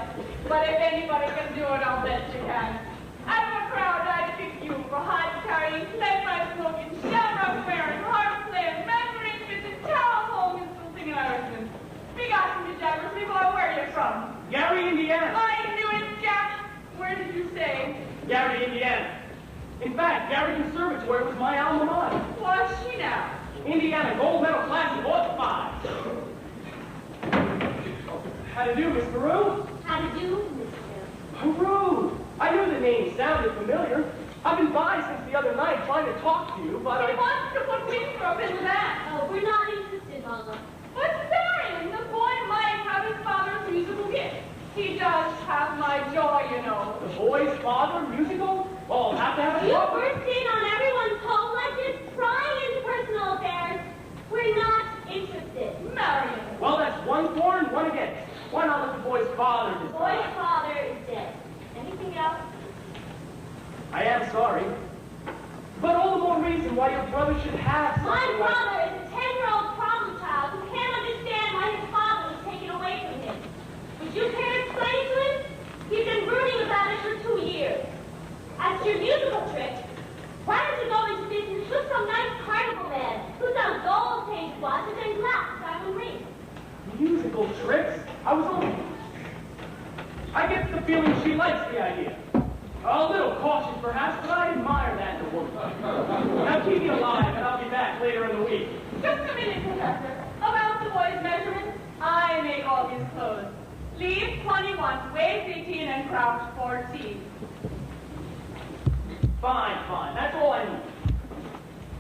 [SPEAKER 8] But if anybody can do it, I'll bet you can. Out of a crowd, I'd pick you for hot carrying, lead pipe smoking, shamrock wearing, harp playing, mandarin fitting, towel holding, still singing Irishman. We got some pajamas, me boy, where are you from?
[SPEAKER 4] Gary, Indiana.
[SPEAKER 8] I knew it, Jack. Where did you say?
[SPEAKER 4] Gary, Indiana. In fact, Gary Conservatory was my alma mater.
[SPEAKER 8] What's she now?
[SPEAKER 4] Indiana gold medal class of all 5. How to do, Miss Peru?
[SPEAKER 7] how to do, Mr.
[SPEAKER 4] Peru! I knew the name sounded familiar. I've been by since the other night trying to talk to you, but
[SPEAKER 8] He wants to put Winthrop into that.
[SPEAKER 7] Oh, we're not interested, Mama.
[SPEAKER 8] What's daring? The boy might have his father's musical gift. He does have my joy, you know.
[SPEAKER 4] The boy's father, musical? Well, I'll have to have a
[SPEAKER 7] You
[SPEAKER 4] talk.
[SPEAKER 7] burst in on everyone's home like this, prying into personal affairs. We're not interested.
[SPEAKER 8] Marion.
[SPEAKER 4] Well, that's 1 for and 1 against. Why not let the boy's father
[SPEAKER 7] The
[SPEAKER 4] decide?
[SPEAKER 7] boy's father is dead. Anything else?
[SPEAKER 4] I am sorry. But all the more reason why your brother should have
[SPEAKER 7] My
[SPEAKER 4] something like...
[SPEAKER 7] brother is a 10-year-old problem child who can't understand why his father was taken away from him. Would you care to your musical tricks, why don't you go into business with some nice carnival man who sells gold paint watches and glass diamond rings?
[SPEAKER 4] Musical tricks? I get the feeling she likes the idea. A little cautious, perhaps, but I admire that in a woman. Now keep me alive, and I'll be back later in the week.
[SPEAKER 8] Just a minute, Professor. About the boy's measurements, I make all his clothes. Sleeve 21, waist 18, and crouch 14.
[SPEAKER 4] Fine. That's all I need.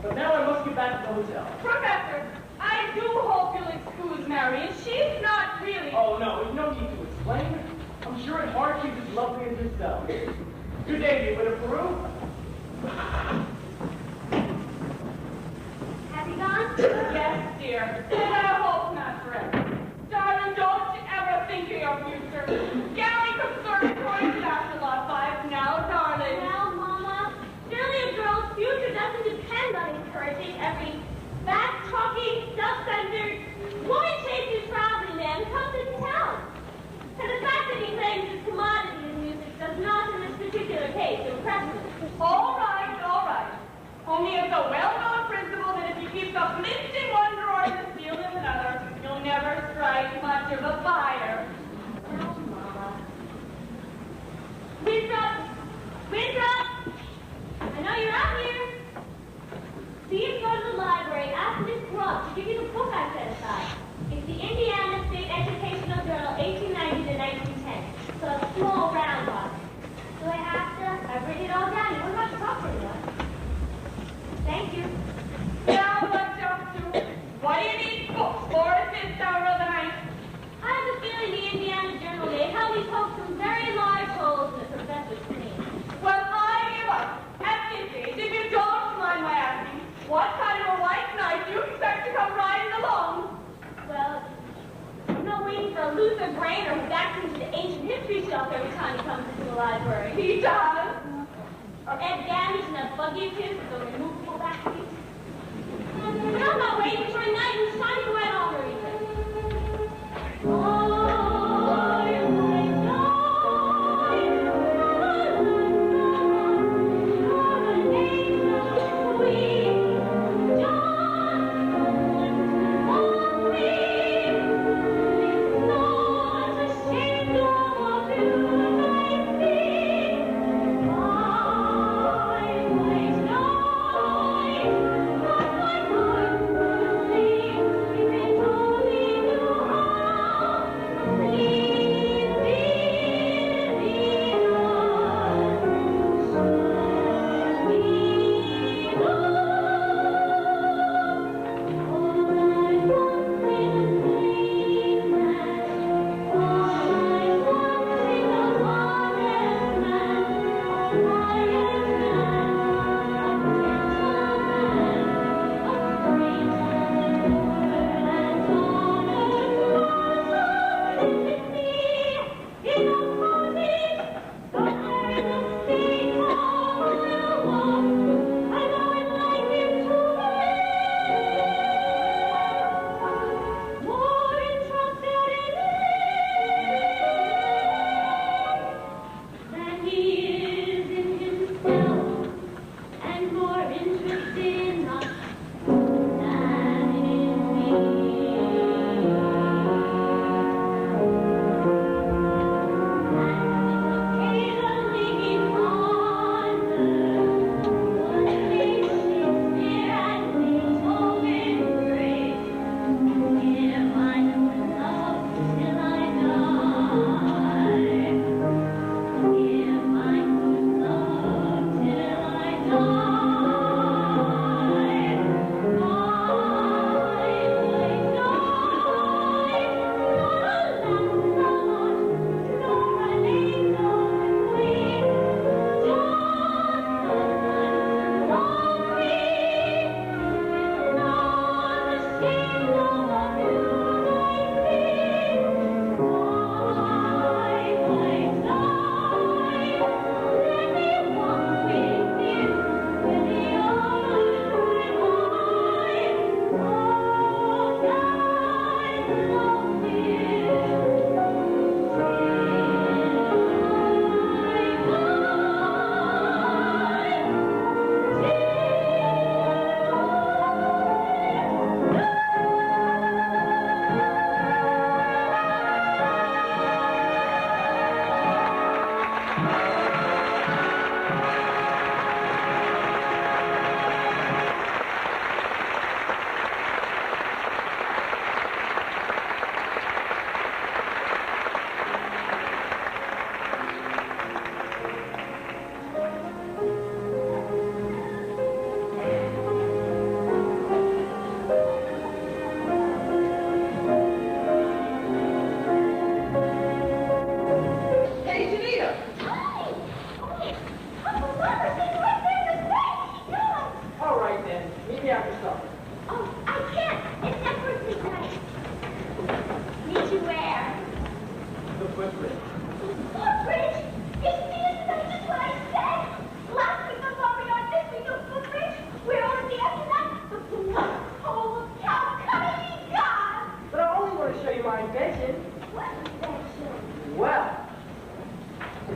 [SPEAKER 4] But now I must get back to the hotel.
[SPEAKER 8] Professor, I do hope you'll excuse Marion. She's not really...
[SPEAKER 4] Oh, no, there's no need to explain. I'm sure at heart she's as lovely as yourself. Good day, you, with a Peru?
[SPEAKER 7] Have you gone?
[SPEAKER 8] Yes, dear. And I hope not forever. Darling, don't you ever think of your future. Galley Conservatory, that's a lot 5 now, darling.
[SPEAKER 7] Well, Mama, surely a girl's future doesn't depend on encouraging every back-talking, self-centered, woman-chasing traveling man who comes into town. And the fact that he claims his commodity in music does not, in this particular case, impress me.
[SPEAKER 8] All right. Only it's a well-known principle that if you keep the flint in one drawer and the steel in another, you'll never strike much of a fire.
[SPEAKER 7] Well, Mama. Winthrop! I know you're out here. See you go to the library after this club to give you the book I set aside. It's the Indiana State Educational Journal, 1890 to 1910. It's a small round box. Do I have to? I've written it all down. You wouldn't have to talk to anyone. Thank you.
[SPEAKER 8] Now what's up to? What do you need books for at this hour of the night?
[SPEAKER 7] I have a feeling the Indiana Journal may help me poke some very large holes in the professor's brain.
[SPEAKER 8] Well, I give up. At this age, if you don't mind my asking, what kind of a white knight do you expect to come riding along?
[SPEAKER 7] Well, I'm not waiting for a Luther Grainer who backs into the ancient history shelf every time he comes into the library.
[SPEAKER 8] He does.
[SPEAKER 7] Or Ed Damage in that buggy of his with the removable back seat. But I'm not waiting for a knight who's shining wet armor either.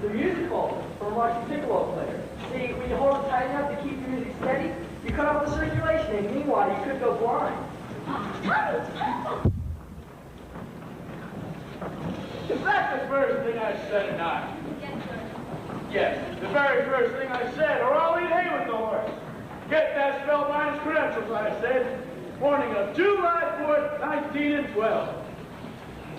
[SPEAKER 3] It's a music hall for a marching piccolo player. See, when you hold it tight enough to keep your music steady, you cut off the circulation, and meanwhile, you could go blind.
[SPEAKER 6] Is that the first thing I said or not? Yes, the very first thing I said, or I'll eat hay with the horse. Get that spellbinder's credentials, I said. Morning of July 4th, 1912.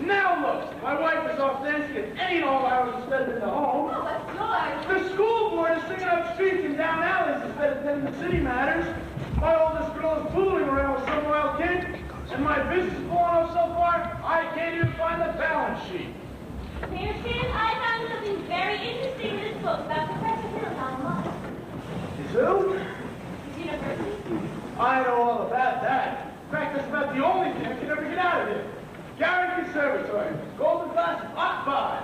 [SPEAKER 6] Now look, my wife is off dancing at any and all hours instead of in the home.
[SPEAKER 8] Oh, that's good.
[SPEAKER 6] The school board is singing up streets and down alleys instead of tending to city matters. My oldest girl is fooling around with some wild kid, and my business is blowing up so far, I can't even find the balance sheet.
[SPEAKER 7] Pearson, I found something very interesting in this book about Professor Hill on Mars.
[SPEAKER 6] Is who?
[SPEAKER 7] His university.
[SPEAKER 6] I know all about that. In fact, that's about the only thing I can ever get out of here. Gary Conservatory, Golden Glass, Hot 5.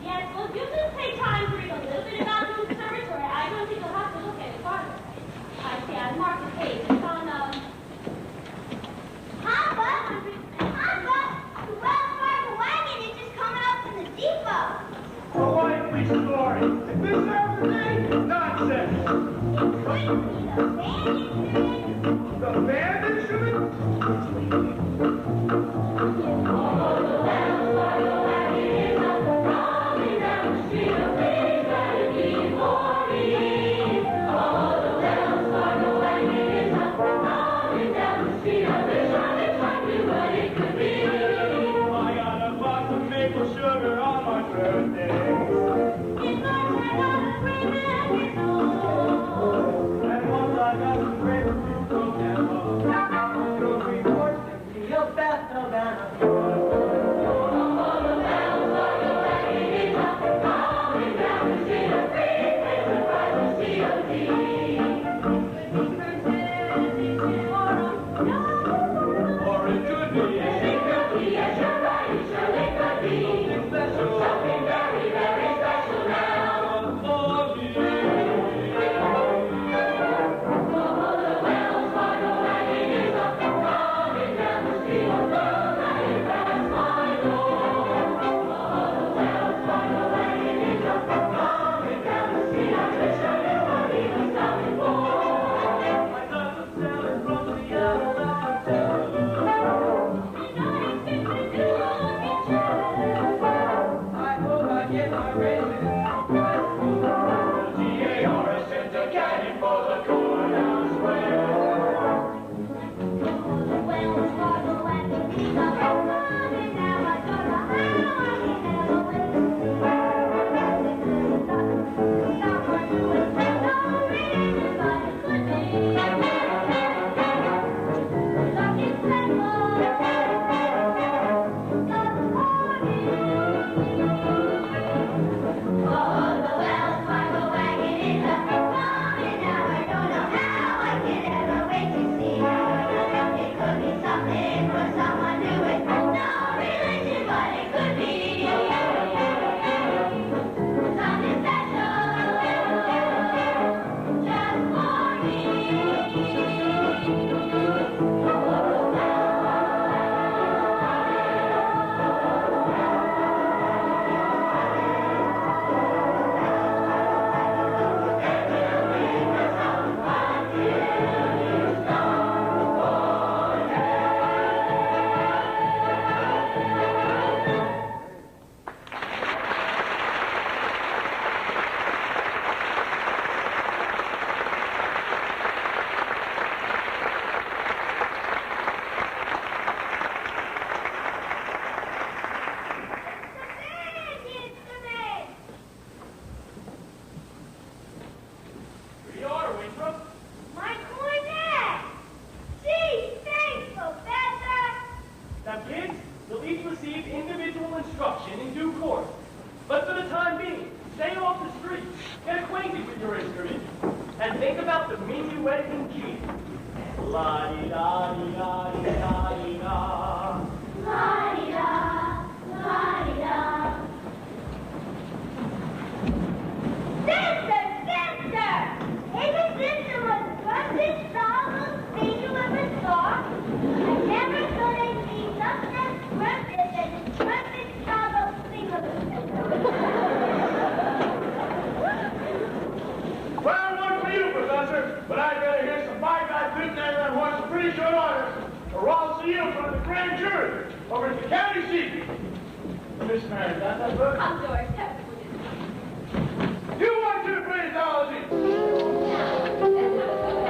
[SPEAKER 7] Yes, well, if you just take time to read a little bit about the conservatory, I don't think you'll have to look any farther. I see, I've marked the page. It's on, Papa, the Wells Fargo wagon is just coming up from the depot.
[SPEAKER 6] A likely story. If this happens to me, nonsense.
[SPEAKER 7] It's going to be the band instrument.
[SPEAKER 6] The band instrument? grand jury over at the county seat. Miss Mary, is that book?
[SPEAKER 7] Come, George, have a please.
[SPEAKER 6] You want to phraseology?
[SPEAKER 7] Now, let's have a go.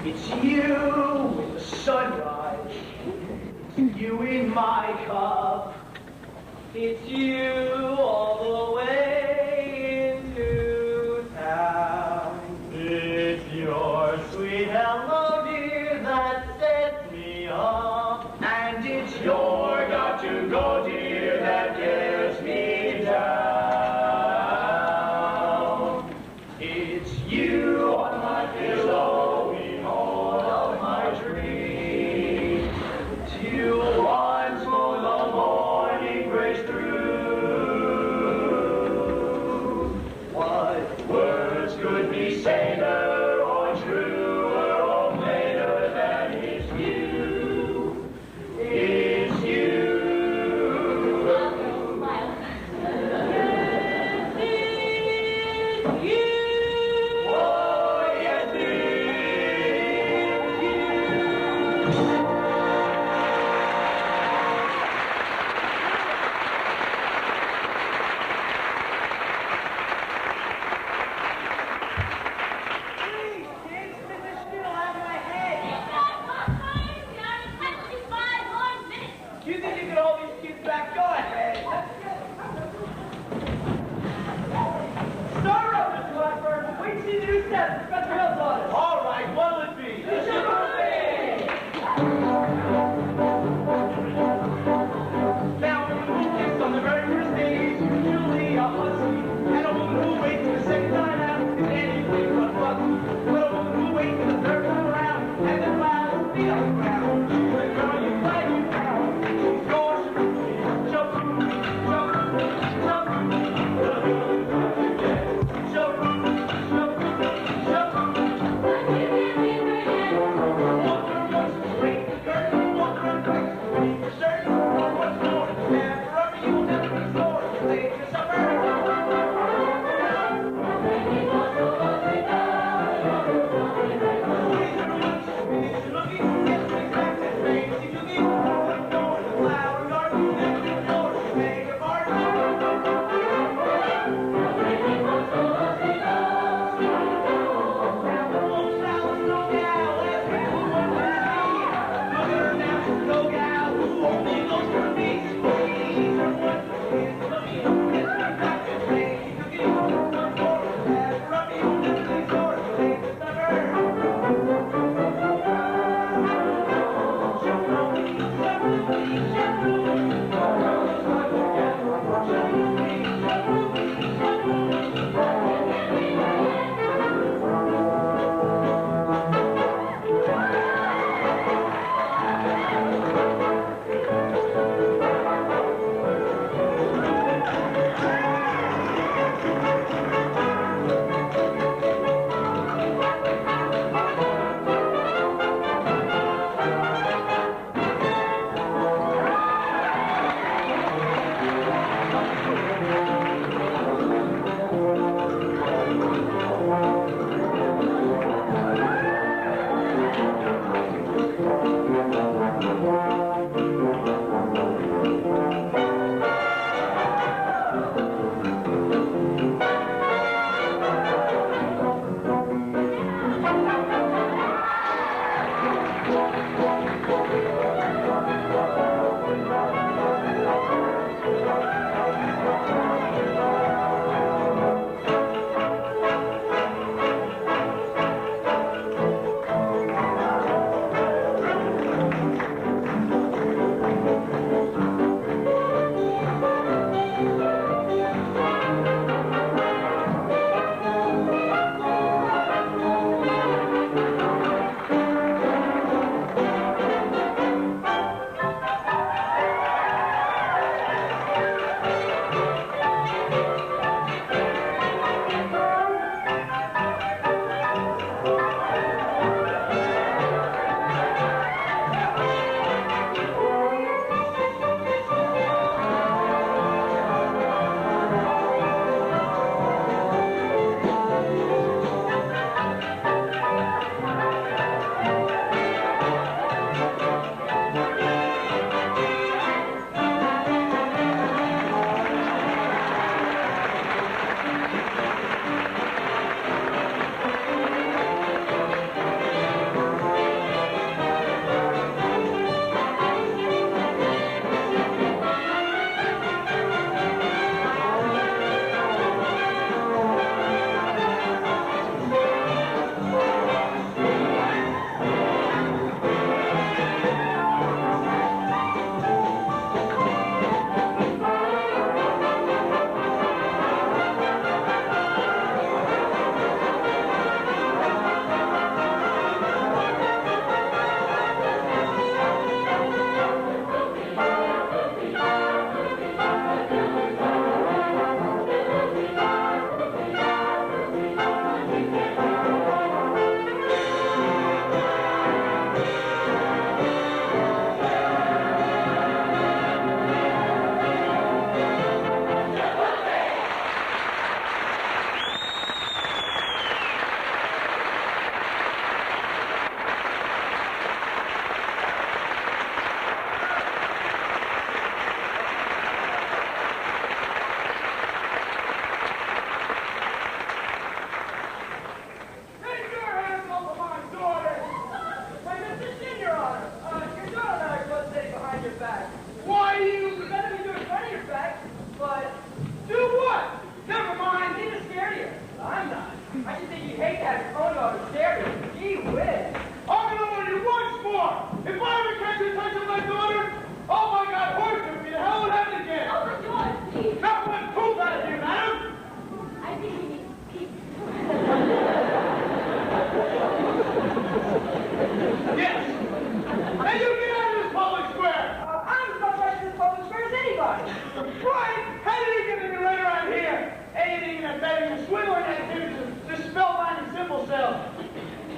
[SPEAKER 1] It's you in the sunrise. It's you in my cup. It's you all the way into town. It's your sweet hello, dear, that sets me up. And it's your got to go, dear, that gets me down. It's you on my pillow in all of my dreams. Till once more the morning breaks through.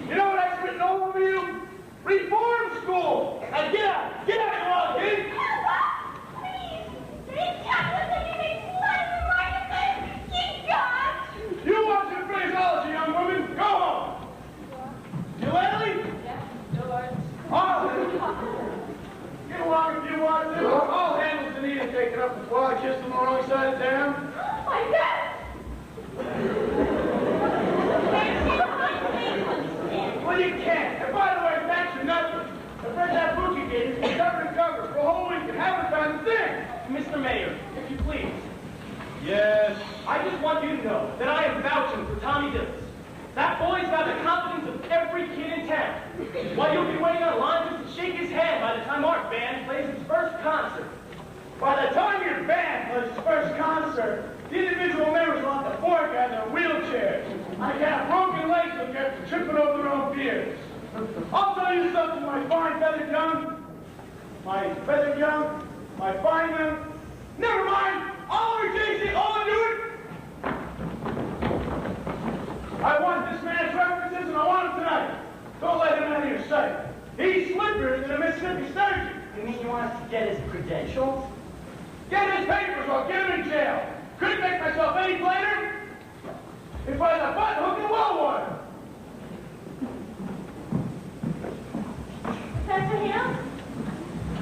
[SPEAKER 6] You know what I've written all over you? Reform school! Now get out! Get out, you all kid!
[SPEAKER 7] Please! Please, God, listen to me! Let me write this! You God!
[SPEAKER 6] You want your phraseology, young woman? Go home! You Larry?
[SPEAKER 8] Yes, George.
[SPEAKER 6] Oh, get along if you want to. I'll handle Zanita taking up the while I kiss them on the wrong side of town.
[SPEAKER 7] Oh, my God!
[SPEAKER 6] Well, you can't. And by the way, thanks for nothing. The friend that Bookie gave you can cover and cover for a whole week and haven't done a thing.
[SPEAKER 4] Mr. Mayor, if you please,
[SPEAKER 6] Yes.
[SPEAKER 4] I just want you to know that I am vouching for Tommy Dillis. That boy's got the confidence of every kid in town. While you'll be waiting on line just to shake his hand by the time our band plays its first concert.
[SPEAKER 6] By the time your band plays its first concert, the individual members will have to fork out their wheelchairs. I got broken legs will get from tripping over their own beers. I'll tell you something, my fine feathered young. My feathered young. My fine young. Never mind. I'll overtake it. I'll do it. I want this man's references and I want him tonight. Don't let him out of your sight. He's slipperier than a Mississippi Sturgeon.
[SPEAKER 3] You mean you want us to get his credentials?
[SPEAKER 6] Get his papers or get him in jail. Couldn't make myself any plainer if I had a butt hook in well water.
[SPEAKER 7] Professor Hill,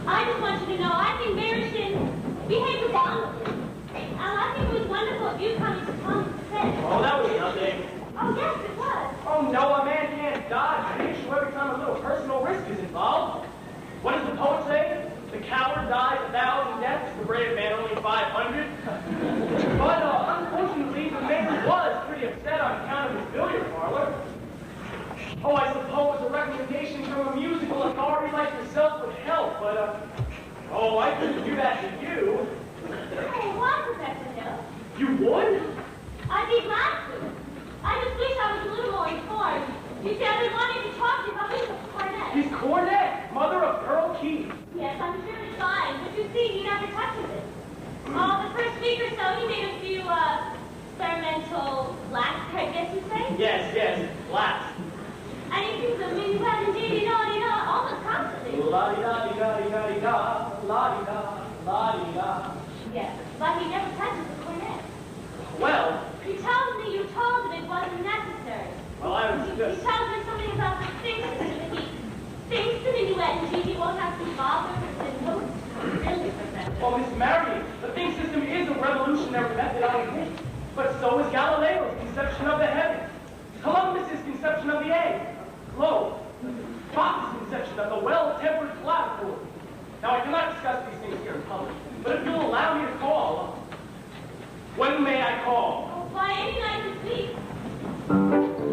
[SPEAKER 7] I just want you to know I think Mary Shin behaved wonderfully. And I think it was wonderful of you coming to Tom's defense.
[SPEAKER 4] Oh, that was nothing.
[SPEAKER 7] Oh, yes, it was.
[SPEAKER 4] Oh, no, a man can't dodge an issue every time a little personal risk is involved. What does the poet say? The coward dies 1,000 deaths, the brave man only 500. But unfortunately, the man was pretty upset on account of his billiard parlor. Oh, I suppose a recommendation from a musical authority like yourself would help, but, oh, I couldn't do that to you.
[SPEAKER 7] Oh, why, Professor Hill?
[SPEAKER 4] You would?
[SPEAKER 7] I'd be glad to. I just wish I was a little more informed. You see, I've been wanting to talk to you about Miss Cornett.
[SPEAKER 4] He's Cornett, mother of Pearl Key.
[SPEAKER 7] Yes, I'm sure it's fine, but you see, he never touches it. The first week or so, he made a few, experimental laughs, I guess you'd say.
[SPEAKER 4] Yes, laughs.
[SPEAKER 7] And he sings a minuet and dee-dee-da-dee-da almost constantly.
[SPEAKER 4] La-di-da-di-da-di-da-di-da, la-di-da, la-di-da.
[SPEAKER 7] Yes, but he never touches the cornet.
[SPEAKER 4] Well,
[SPEAKER 7] He tells me you told him it wasn't necessary.
[SPEAKER 4] well, I was
[SPEAKER 7] He
[SPEAKER 4] just...
[SPEAKER 7] tells me something about the sing system. If he sings the minuet and Gigi won't have to bother with the notes. Really, Professor.
[SPEAKER 4] Well, Miss Marion, the think system is a revolutionary method, I admit. But so is Galileo's conception of the heavens. Columbus's conception of the egg, globe. Bach's conception of the well-tempered clavichord. Now, I cannot discuss these things here in public, but if you'll allow me to call, when may I call?
[SPEAKER 7] Oh, why, any night this week.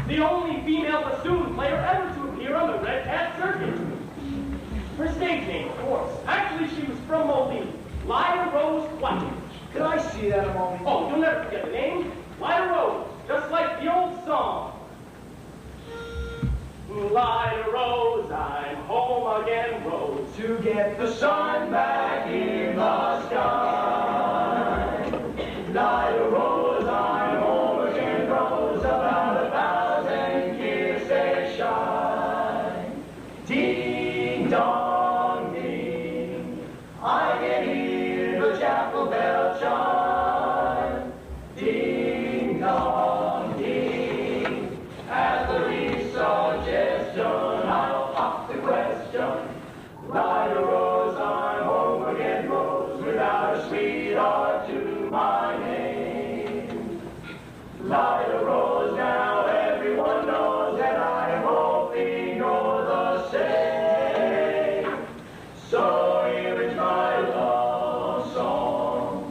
[SPEAKER 4] The only female bassoon player ever to appear on the Red Hat circuit. Her stage name, of course. Actually, she was from Moline. Lyra Rose White.
[SPEAKER 6] Could I see that a moment?
[SPEAKER 4] Oh, you'll never forget the name. Lyra Rose, just like the old song. Lyra Rose, I'm home again, Rose,
[SPEAKER 6] To get the sun back in the sky. Lyra Rose, I'm home again, Rose.
[SPEAKER 1] chapel bell chime. Ding dong ding, as the least suggestion, I'll pop the question. Light a rose, I'm home again, Rose, without a sweetheart to my name. Light a rose, now everyone knows that I am hoping you're the same. So here is my love song.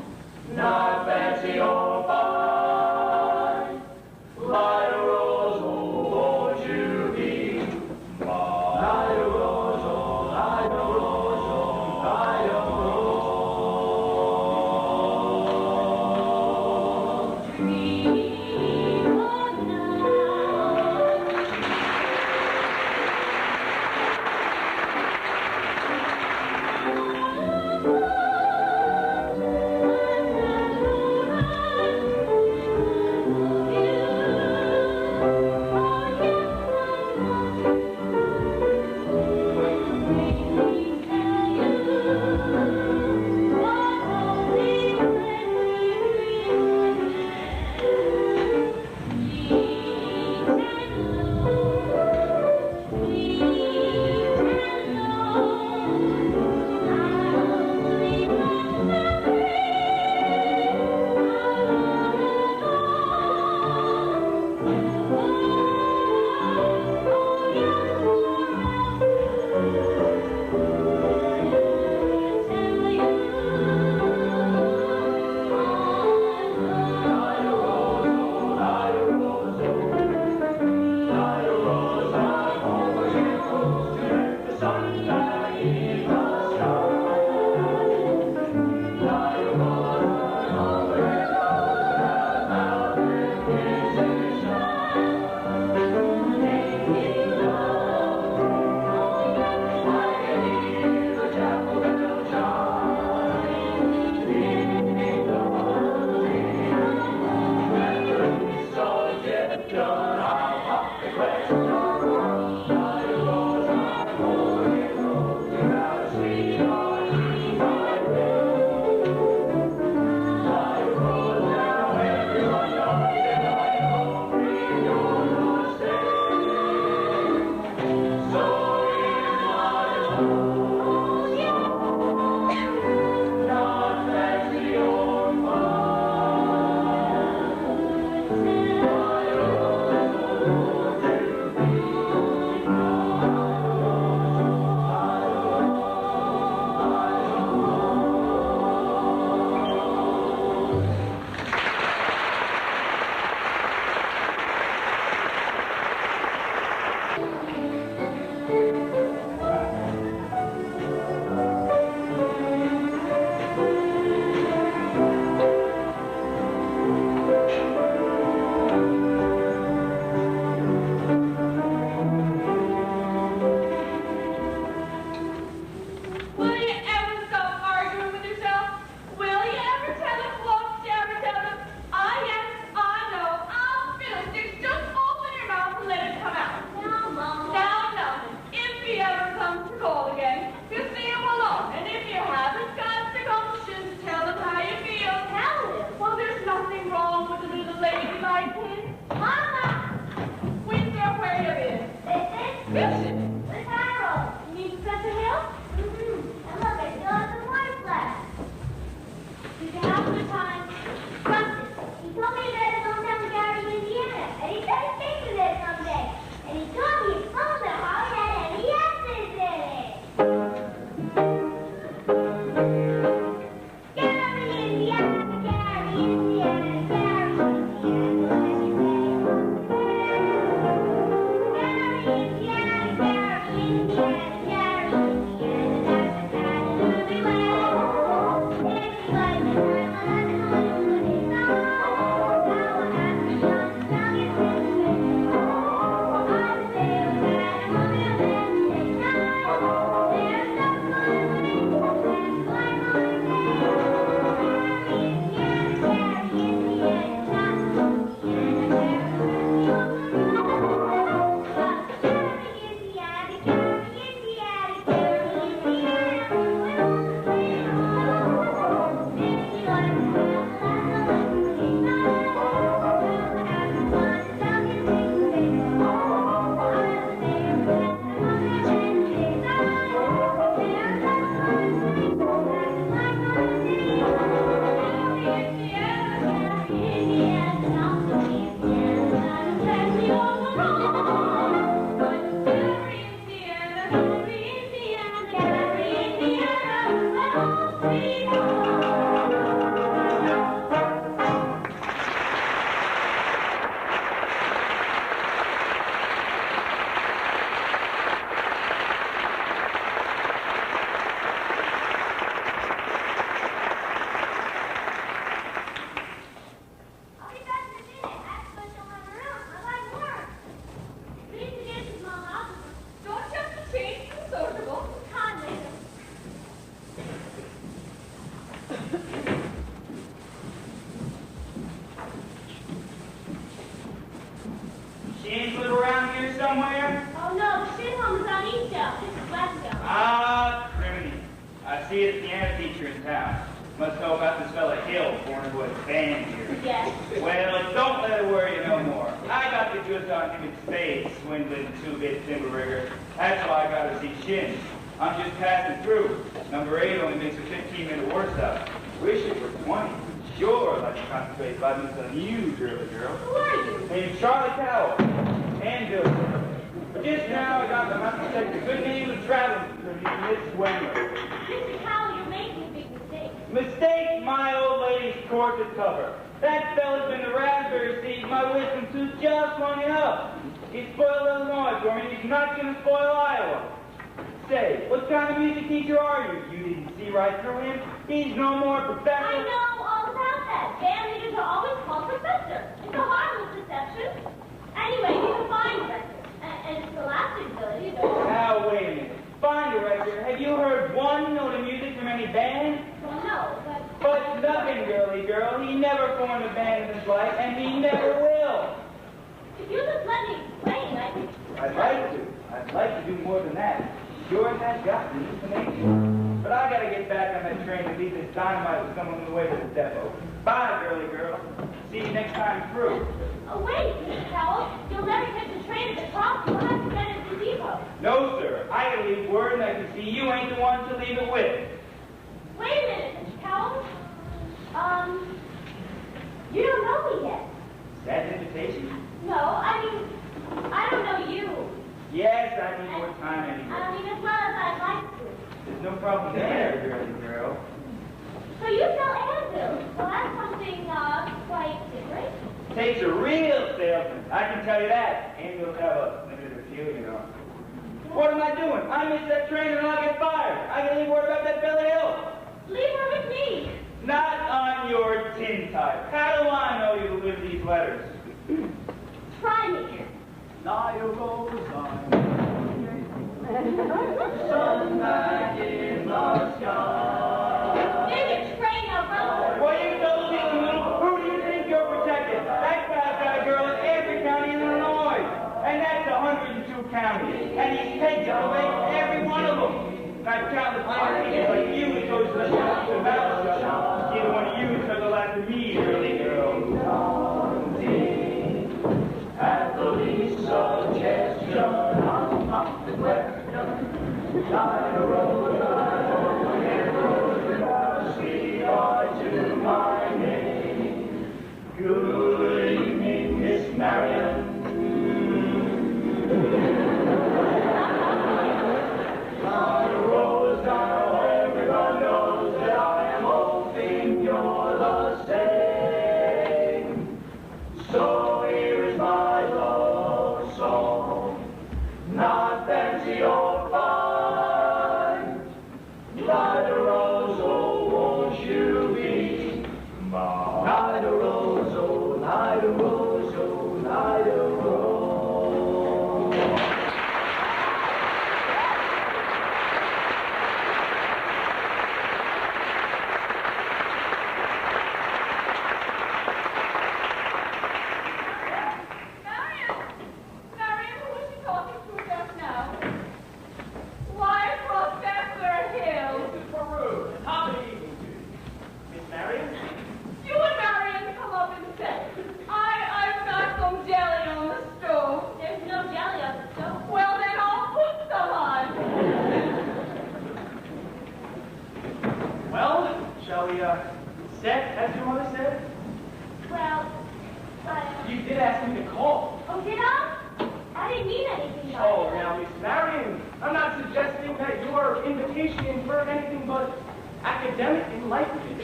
[SPEAKER 4] academic enlightenment.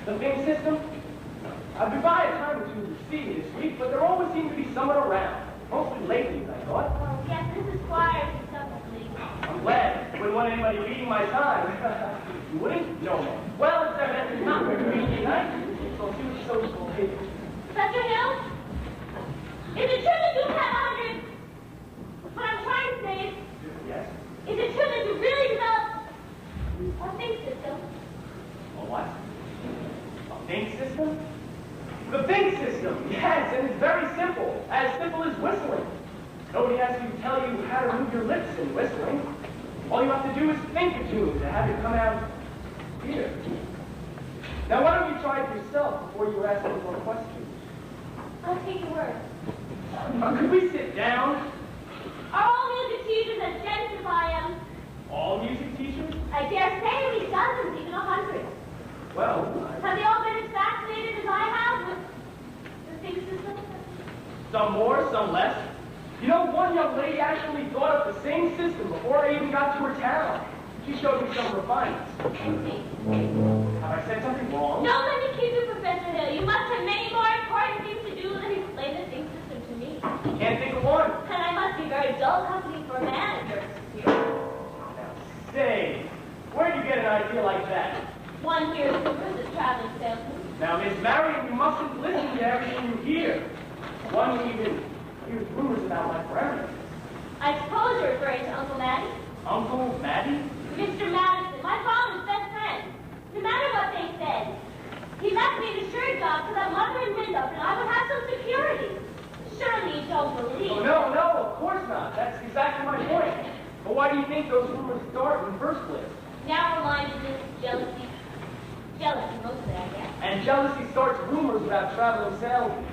[SPEAKER 4] The Bing system? I've been by a time or two to see you this week, but there always seems to be someone around. Mostly ladies, I thought.
[SPEAKER 7] Oh, yes, Mrs. Squires is something.
[SPEAKER 4] I'm glad. Wouldn't want anybody reading my time. You wouldn't? No, ma'am. Well, it's evidently not very convenient night, so I'll see what social papers.
[SPEAKER 7] Professor Hill? Is it true that you have 100? What I'm trying to say is,
[SPEAKER 4] Yes?
[SPEAKER 7] is it true that you really developed a think system?
[SPEAKER 4] A what? A Bing system? The Bing system, yes, and it's very simple. As simple as whistling. Nobody has to tell you how to move your lips in whistling. All you have to do is think a tune to have it come out here. Now, why don't you try it yourself before you ask any more questions?
[SPEAKER 7] I'll take your word.
[SPEAKER 4] Could we sit down?
[SPEAKER 7] Are all music teachers as dense as I am?
[SPEAKER 4] All music teachers?
[SPEAKER 7] I dare say at least dozens, even 100.
[SPEAKER 4] Well,
[SPEAKER 7] Have they all been as fascinated as I have with the think system?
[SPEAKER 4] some more, some less. You know, one young lady actually thought up the same system before I even got to her town. She showed me some refinements. Have I said something wrong?
[SPEAKER 7] Don't let me keep you, Professor Hill. You must have many more important things to do than explain the think system to me.
[SPEAKER 4] Can't think of one.
[SPEAKER 7] And I must be very dull company for a manager.
[SPEAKER 4] Now, say, where'd you get an idea like that?
[SPEAKER 7] One hears rumors of traveling salesmen.
[SPEAKER 4] Now, Miss Marion, you mustn't listen to everything you hear. One even hears rumors about librarians.
[SPEAKER 7] I suppose you're referring to Uncle Matty?
[SPEAKER 4] Uncle Matty?
[SPEAKER 7] Mr. Madison, my father's best friend. No matter what they said, he left me the shirt job so that Mother and Windhoek and I would have some security. Surely you don't believe.
[SPEAKER 4] Oh, no, of course not. That's exactly my point. But why do you think those rumors start in the first place?
[SPEAKER 7] Narrow-mindedness, jealousy. Jealousy, mostly, I guess.
[SPEAKER 4] And jealousy starts rumors about traveling salesmen.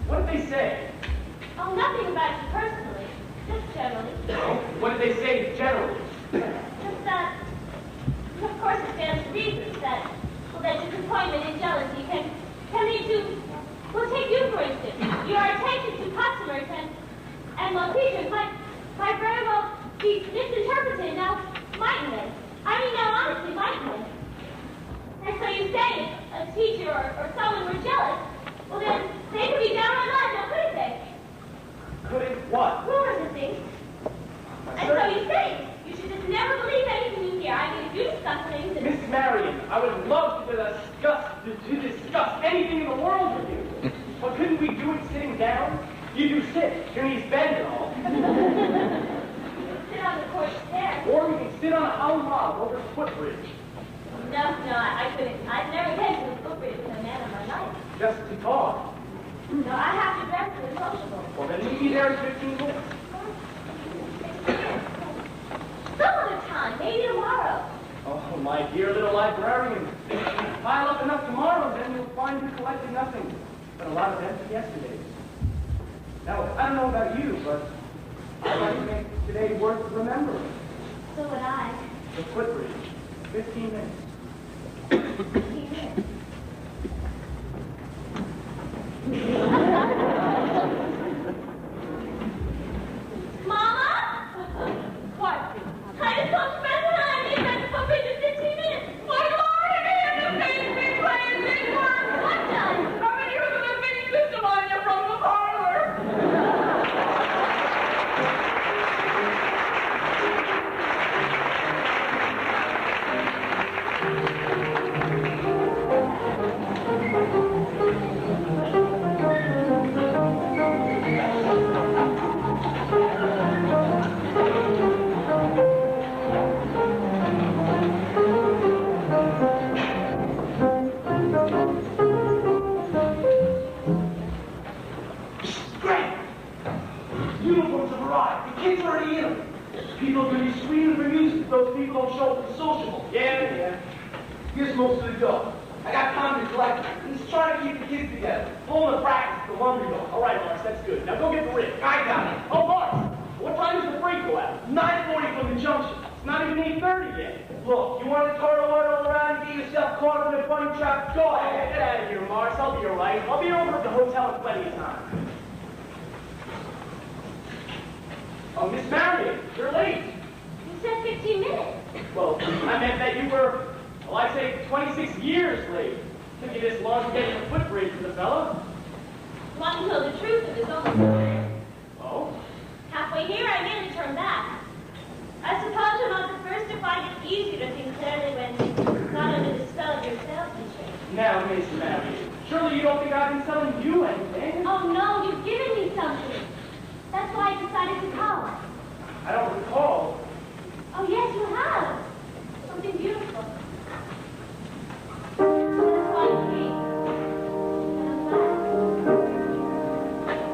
[SPEAKER 4] What did they say?
[SPEAKER 7] Oh, nothing about you personally. Just generally.
[SPEAKER 4] What did they say generally?
[SPEAKER 7] Just that, of course it stands to reason that, well, that disappointment and jealousy can lead to, well, take you for instance. Your attention to customers and well, teachers might very well be misinterpreted. Now, mightn't they? I mean, now, honestly, mightn't they? And so you say a teacher or someone were jealous, well, then they could be down on us, now couldn't they?
[SPEAKER 4] Couldn't what?
[SPEAKER 7] Rumors and things. And so you say, you should just never believe anything you hear. I mean, if you discuss things and...
[SPEAKER 4] Miss Marion, I would love to discuss anything in the world with you. But couldn't we do it sitting down? You do sit. Your knees bend and all.
[SPEAKER 7] Sit on the porch stairs.
[SPEAKER 4] Or we can sit on a hollow log over the footbridge.
[SPEAKER 7] No, I couldn't. I've never been to a footbridge with a man on my life.
[SPEAKER 4] Just to talk.
[SPEAKER 7] No, I have to dress to be sociable.
[SPEAKER 4] Well, then meet me there in 15 minutes.
[SPEAKER 7] Some other time, maybe tomorrow.
[SPEAKER 4] Oh, my dear little librarian. If you pile up enough tomorrow, then you'll find you collected nothing but a lot of empty yesterdays. Now, I don't know about you, but I'd like to make today worth remembering.
[SPEAKER 7] So would I.
[SPEAKER 4] The footbridge. 15 minutes.
[SPEAKER 7] 15 minutes. Mama? What? I just told Professor Hill I need to the footbridge in 15 minutes.
[SPEAKER 8] My Lord, it is a big playing big work.
[SPEAKER 7] What does?
[SPEAKER 8] I've been using the big system on you from the parlor.
[SPEAKER 6] Great! Uniforms have arrived. The kids are already in them. People are going to be screaming for music if those people don't show up for sociable.
[SPEAKER 4] Yeah.
[SPEAKER 6] Here's most of the dough. I got time to collect it. He's trying to keep the kids together. Pulling the practice, the laundry dog.
[SPEAKER 4] All right, Lars, that's good. Now go get the rig.
[SPEAKER 6] I got it.
[SPEAKER 4] Oh, Lars, what time does the freight go out?
[SPEAKER 6] 9:40 from the junction.
[SPEAKER 4] It's not even 8:30 yet.
[SPEAKER 6] Look, you want to turn all around and get yourself caught in a funny trap? Go ahead.
[SPEAKER 4] Get out of here, Mars. I'll be all right. I'll be over at the hotel in plenty of time. Oh, Miss Marion, you're late.
[SPEAKER 7] You said 15 minutes.
[SPEAKER 4] Well, I meant that you were, well, I'd say 26 years late. Took you this long to get your footbridge for the fellow.
[SPEAKER 7] Want to know the truth of his own story?
[SPEAKER 4] Oh?
[SPEAKER 7] Halfway here, I nearly turned back. I suppose you're not the first to find it easier to think clearly when not under the spell of your salesmanship.
[SPEAKER 4] Now, Miss Mary, surely you don't think I've been selling you anything?
[SPEAKER 7] Oh no, you've given me something. That's why I decided to call.
[SPEAKER 4] I don't recall.
[SPEAKER 7] Oh yes, you have. Something beautiful. That's why I came. And I'm glad.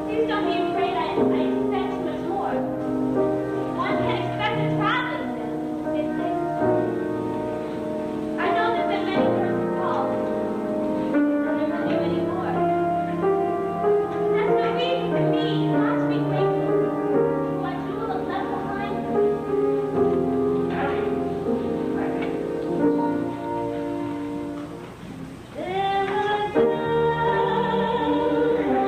[SPEAKER 7] Please don't be afraid. I expect too much more. One can expect a traveling salesman to say things. I know there've been many persons called. I'll never do any more. That's no reason for me not to be grateful for what Jewel have left behind me.
[SPEAKER 4] Mary, I think.
[SPEAKER 7] There was love and I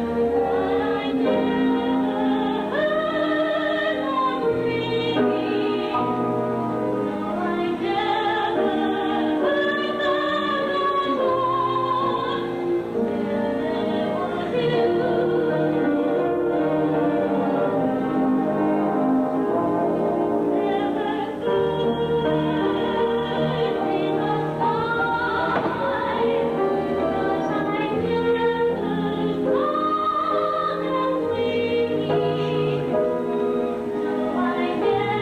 [SPEAKER 7] did what I never agreed. No, I never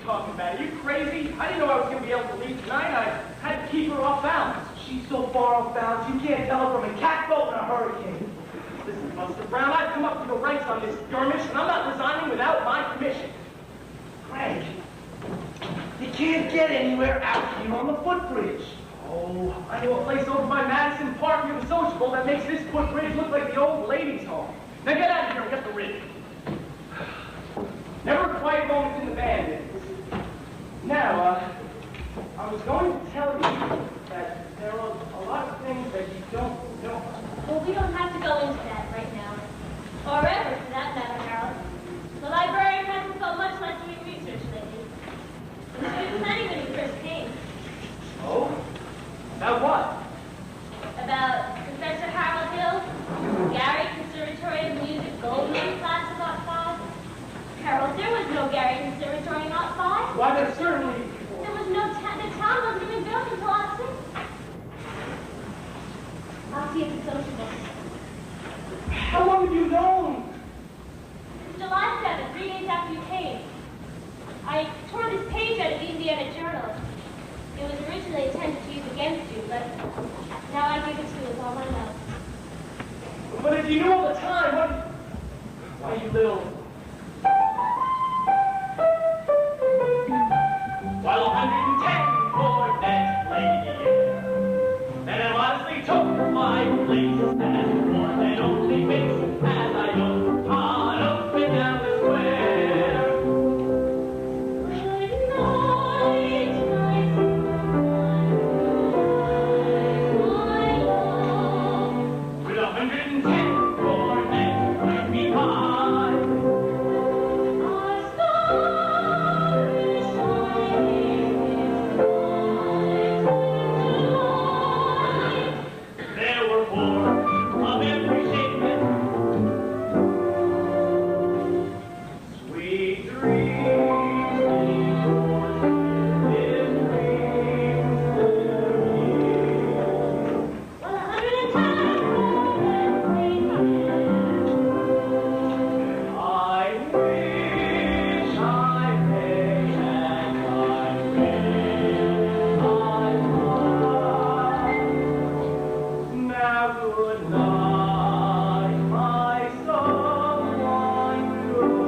[SPEAKER 4] talking about? Are you crazy? I didn't know I was going to be able to leave tonight. I had to keep her off balance.
[SPEAKER 6] She's so far off balance, you can't tell her from a catboat in a hurricane.
[SPEAKER 4] Listen, Buster Brown, I've come up to the ranks on this skirmish, and I'm not resigning without my commission.
[SPEAKER 6] Frank, you can't get anywhere out here on the footbridge.
[SPEAKER 4] Oh, I know a place over by Madison Park near the sociable that makes this footbridge look like the old ladies' home. Now get out of here and get the rig. Never a quiet moments in the band. Now, I was going to tell you that there are a lot of things that you don't know.
[SPEAKER 7] Well, we don't have to go into that right now. Or ever, for that matter, Harold. The librarian hasn't so much let you
[SPEAKER 4] Why, there's certainly...
[SPEAKER 7] There was no town. The town wasn't even built until last week. I'll see if it's sociable.
[SPEAKER 4] How long have you known?
[SPEAKER 7] July 7th, 3 days after you came. I tore this page out of the Indiana Journal. It was originally intended to use against you, but now I give it to you with all my love.
[SPEAKER 4] But if you knew all the time, what... Why, you little... While 110 for that lady, yeah. Then I modestly took my place as one and only face as I go on up and down the square.
[SPEAKER 7] Good night, my love.
[SPEAKER 4] With 110 for that leave me high.
[SPEAKER 7] Our star is shining tonight.
[SPEAKER 4] There were four of every shape and sweet dreams, in dreams there is.
[SPEAKER 7] Well, 110 for that lady.
[SPEAKER 4] I wish I may and I will. Now good night, my someone, good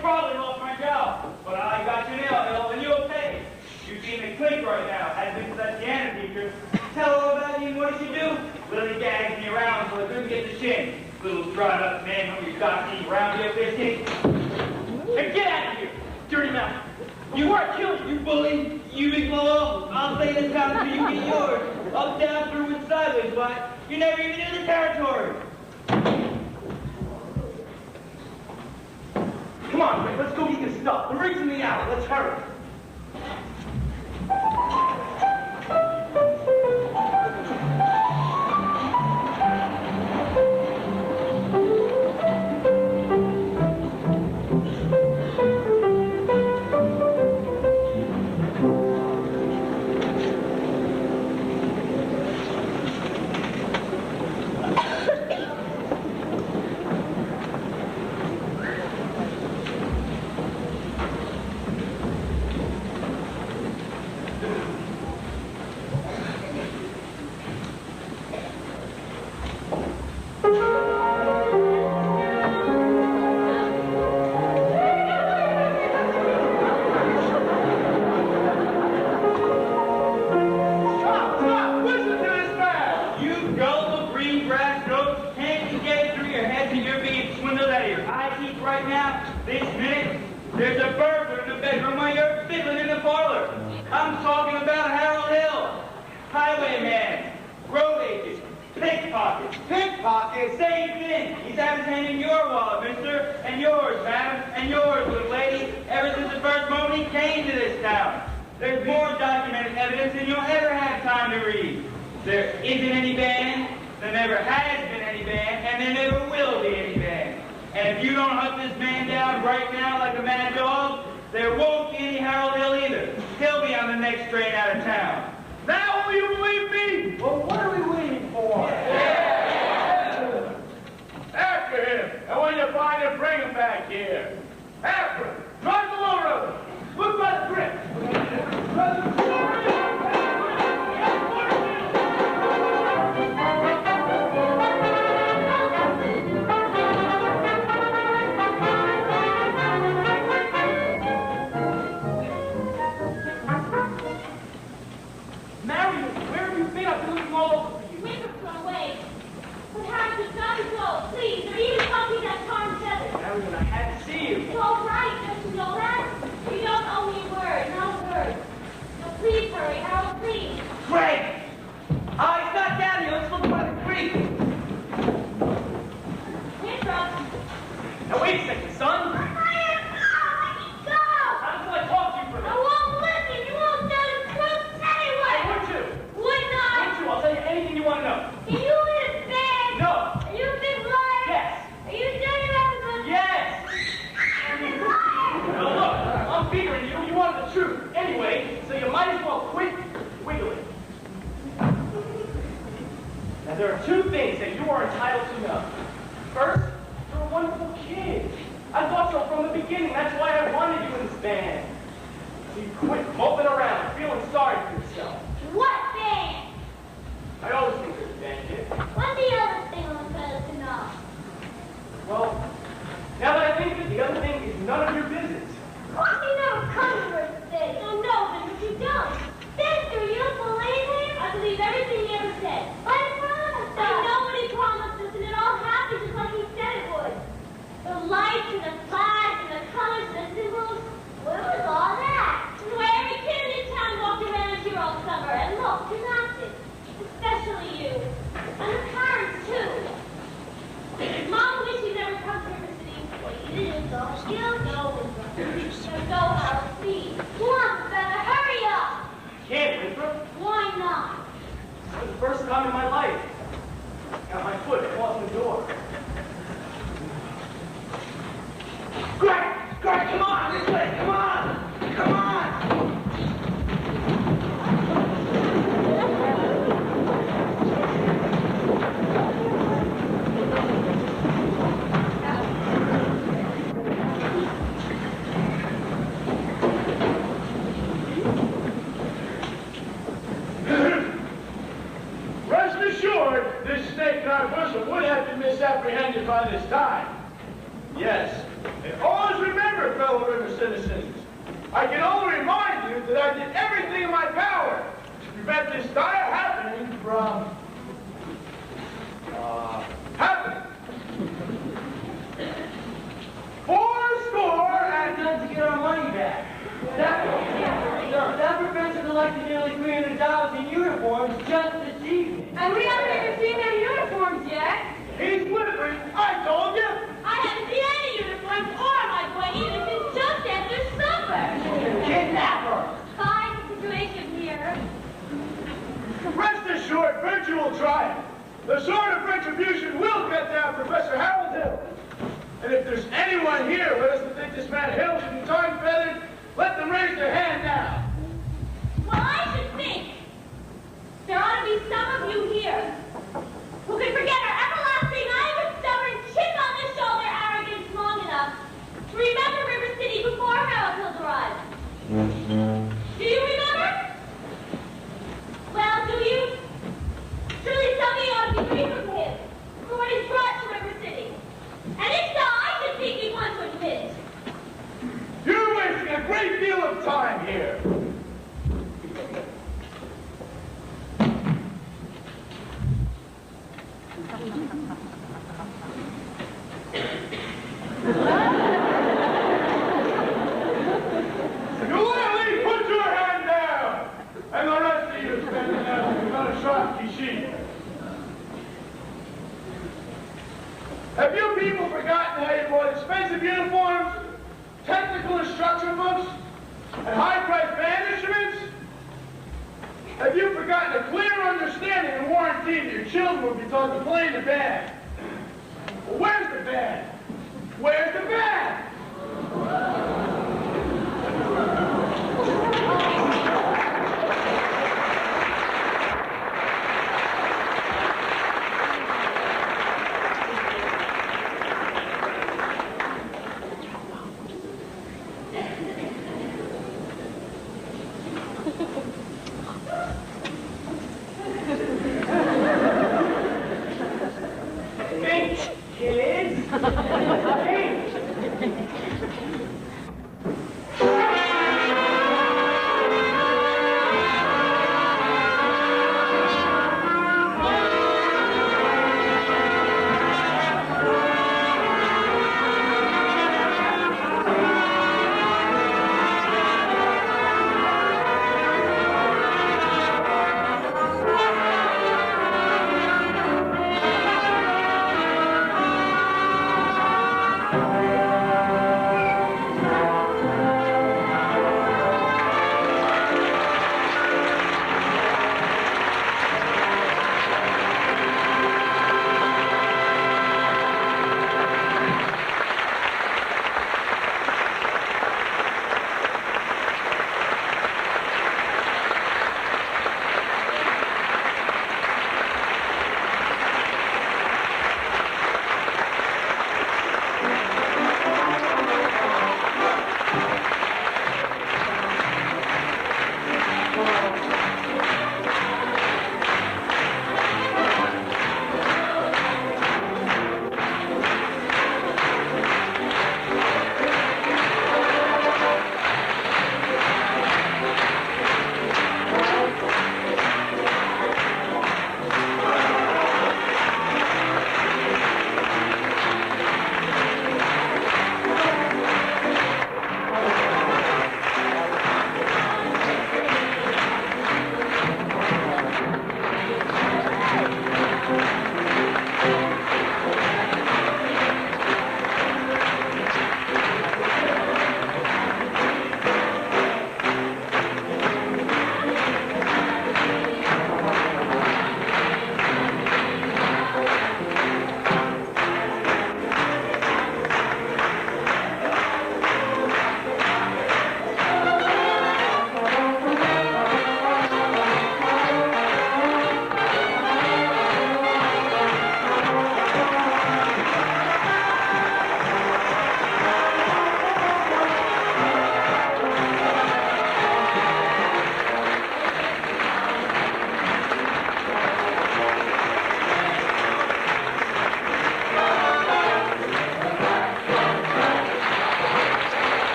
[SPEAKER 2] Probably lost my job, but I got you now, and you'll pay. You seem to click right now. Has been that piano teacher. Tell her about you, and what did she do? Lily gagged me around so I couldn't get the shin. Little dried up man who you got me round your biscuit.
[SPEAKER 4] Hey, get out of here, dirty mouth. You are killing
[SPEAKER 2] You bully, you big blow. I'll say this time until you get yours. Up, down, through, and sideways, but you never even in the territory.
[SPEAKER 4] Come on, Rick, let's go get your stuff. The rig's in the hour. Let's hurry.
[SPEAKER 6] Stop! Listen to this man!
[SPEAKER 2] You gullible green grass goat, can't you get it through your head that you're being swindled out of your eye teeth right now? This minute, there's a burglar in the bedroom while you're fiddling in the parlor. I'm talking about Harold Hill, highwayman, road agent, pickpocket. Pickpocket? Same thing. He's had his hand in your wallet, mister, and yours, madam, and yours, little lady, ever since the first moment he came to this town. There's more documented evidence than you'll ever have time to read. There isn't any band, there never has been any band, and there never will be any band. And if you don't hunt this man down right now like a mad dog, there won't be any Harold Hill either. He'll be on the next train out of town.
[SPEAKER 6] Now will you believe me? Well, what are we waiting for? After him. And when you find him, bring him back here. After him. Drive the low road. Look by the grip.
[SPEAKER 4] Marion, where have you been? I've been looking all over two things that you are entitled to know. First, you're a wonderful kid. I thought so from the beginning. That's why I wanted you in this band. So you quit moping around, feeling sorry for yourself.
[SPEAKER 7] What band?
[SPEAKER 4] I always think there's a band, kid.
[SPEAKER 7] What's the other thing I'm supposed to know?
[SPEAKER 4] Well, now that I think of it, the other thing is none of your business.
[SPEAKER 7] He never comes to us today, so no, but if you don't. Victor, you don't believe him? I believe everything he ever said. But he promised us. I know what he promised us, and it all happened just like he said it would. The lights and the flags and the colors and the symbols. Where was all that? It's the way every kid in town walked around here all summer and looked and acted. Especially you. And the parents, too. Mom wished he'd never come to River City. Well, you didn't, though. You don't know him. So go, Harold, please. Come on, Professor, hurry up.
[SPEAKER 4] Can't, Winthrop.
[SPEAKER 7] Why not?
[SPEAKER 4] For the first time in my life, got my foot caught in the door. Greg, come on, this way, come on, come on.
[SPEAKER 6] Rest assured, this snake in our bosom would have been misapprehended by this time. Yes. And always remember, fellow river citizens, I can only remind you that I did everything in my power to prevent this dire happening from happening. 4 and
[SPEAKER 3] Done to get our money back. That professor collected nearly $300 in uniforms just this evening.
[SPEAKER 8] And we haven't even seen their uniforms yet.
[SPEAKER 6] he's slippery. I told you.
[SPEAKER 8] I haven't seen any uniforms or my boy even since just after supper.
[SPEAKER 3] Kidnapper!
[SPEAKER 8] Fine situation here.
[SPEAKER 6] Rest assured, virtue will triumph. The sword of retribution will cut down Professor Harold Hill. And if there's anyone here who doesn't think this man Hill should be tar and feathered, let them raise their hand now.
[SPEAKER 8] Well, I should think there ought to be some of you here who can forget our everlasting iron stubborn chip on the shoulder arrogance long enough to remember River City before Harold Hill arrived. Do you remember? Well, do you? Surely some of you ought to be grateful to him for what he's brought to River City. And if so, I should think you'd want to admit it.
[SPEAKER 6] You're wasting a great deal of time here. Llewellyn, put your hand down! And the rest of you standing there, you've got a sharp sheet. Have you people forgotten how you bought expensive uniforms, technical instruction books, and high-priced band instruments? Have you forgotten a clear understanding and warranty that your children will be taught to play in the band? Well, where's the band? Where's the band?
[SPEAKER 3] Think, kids.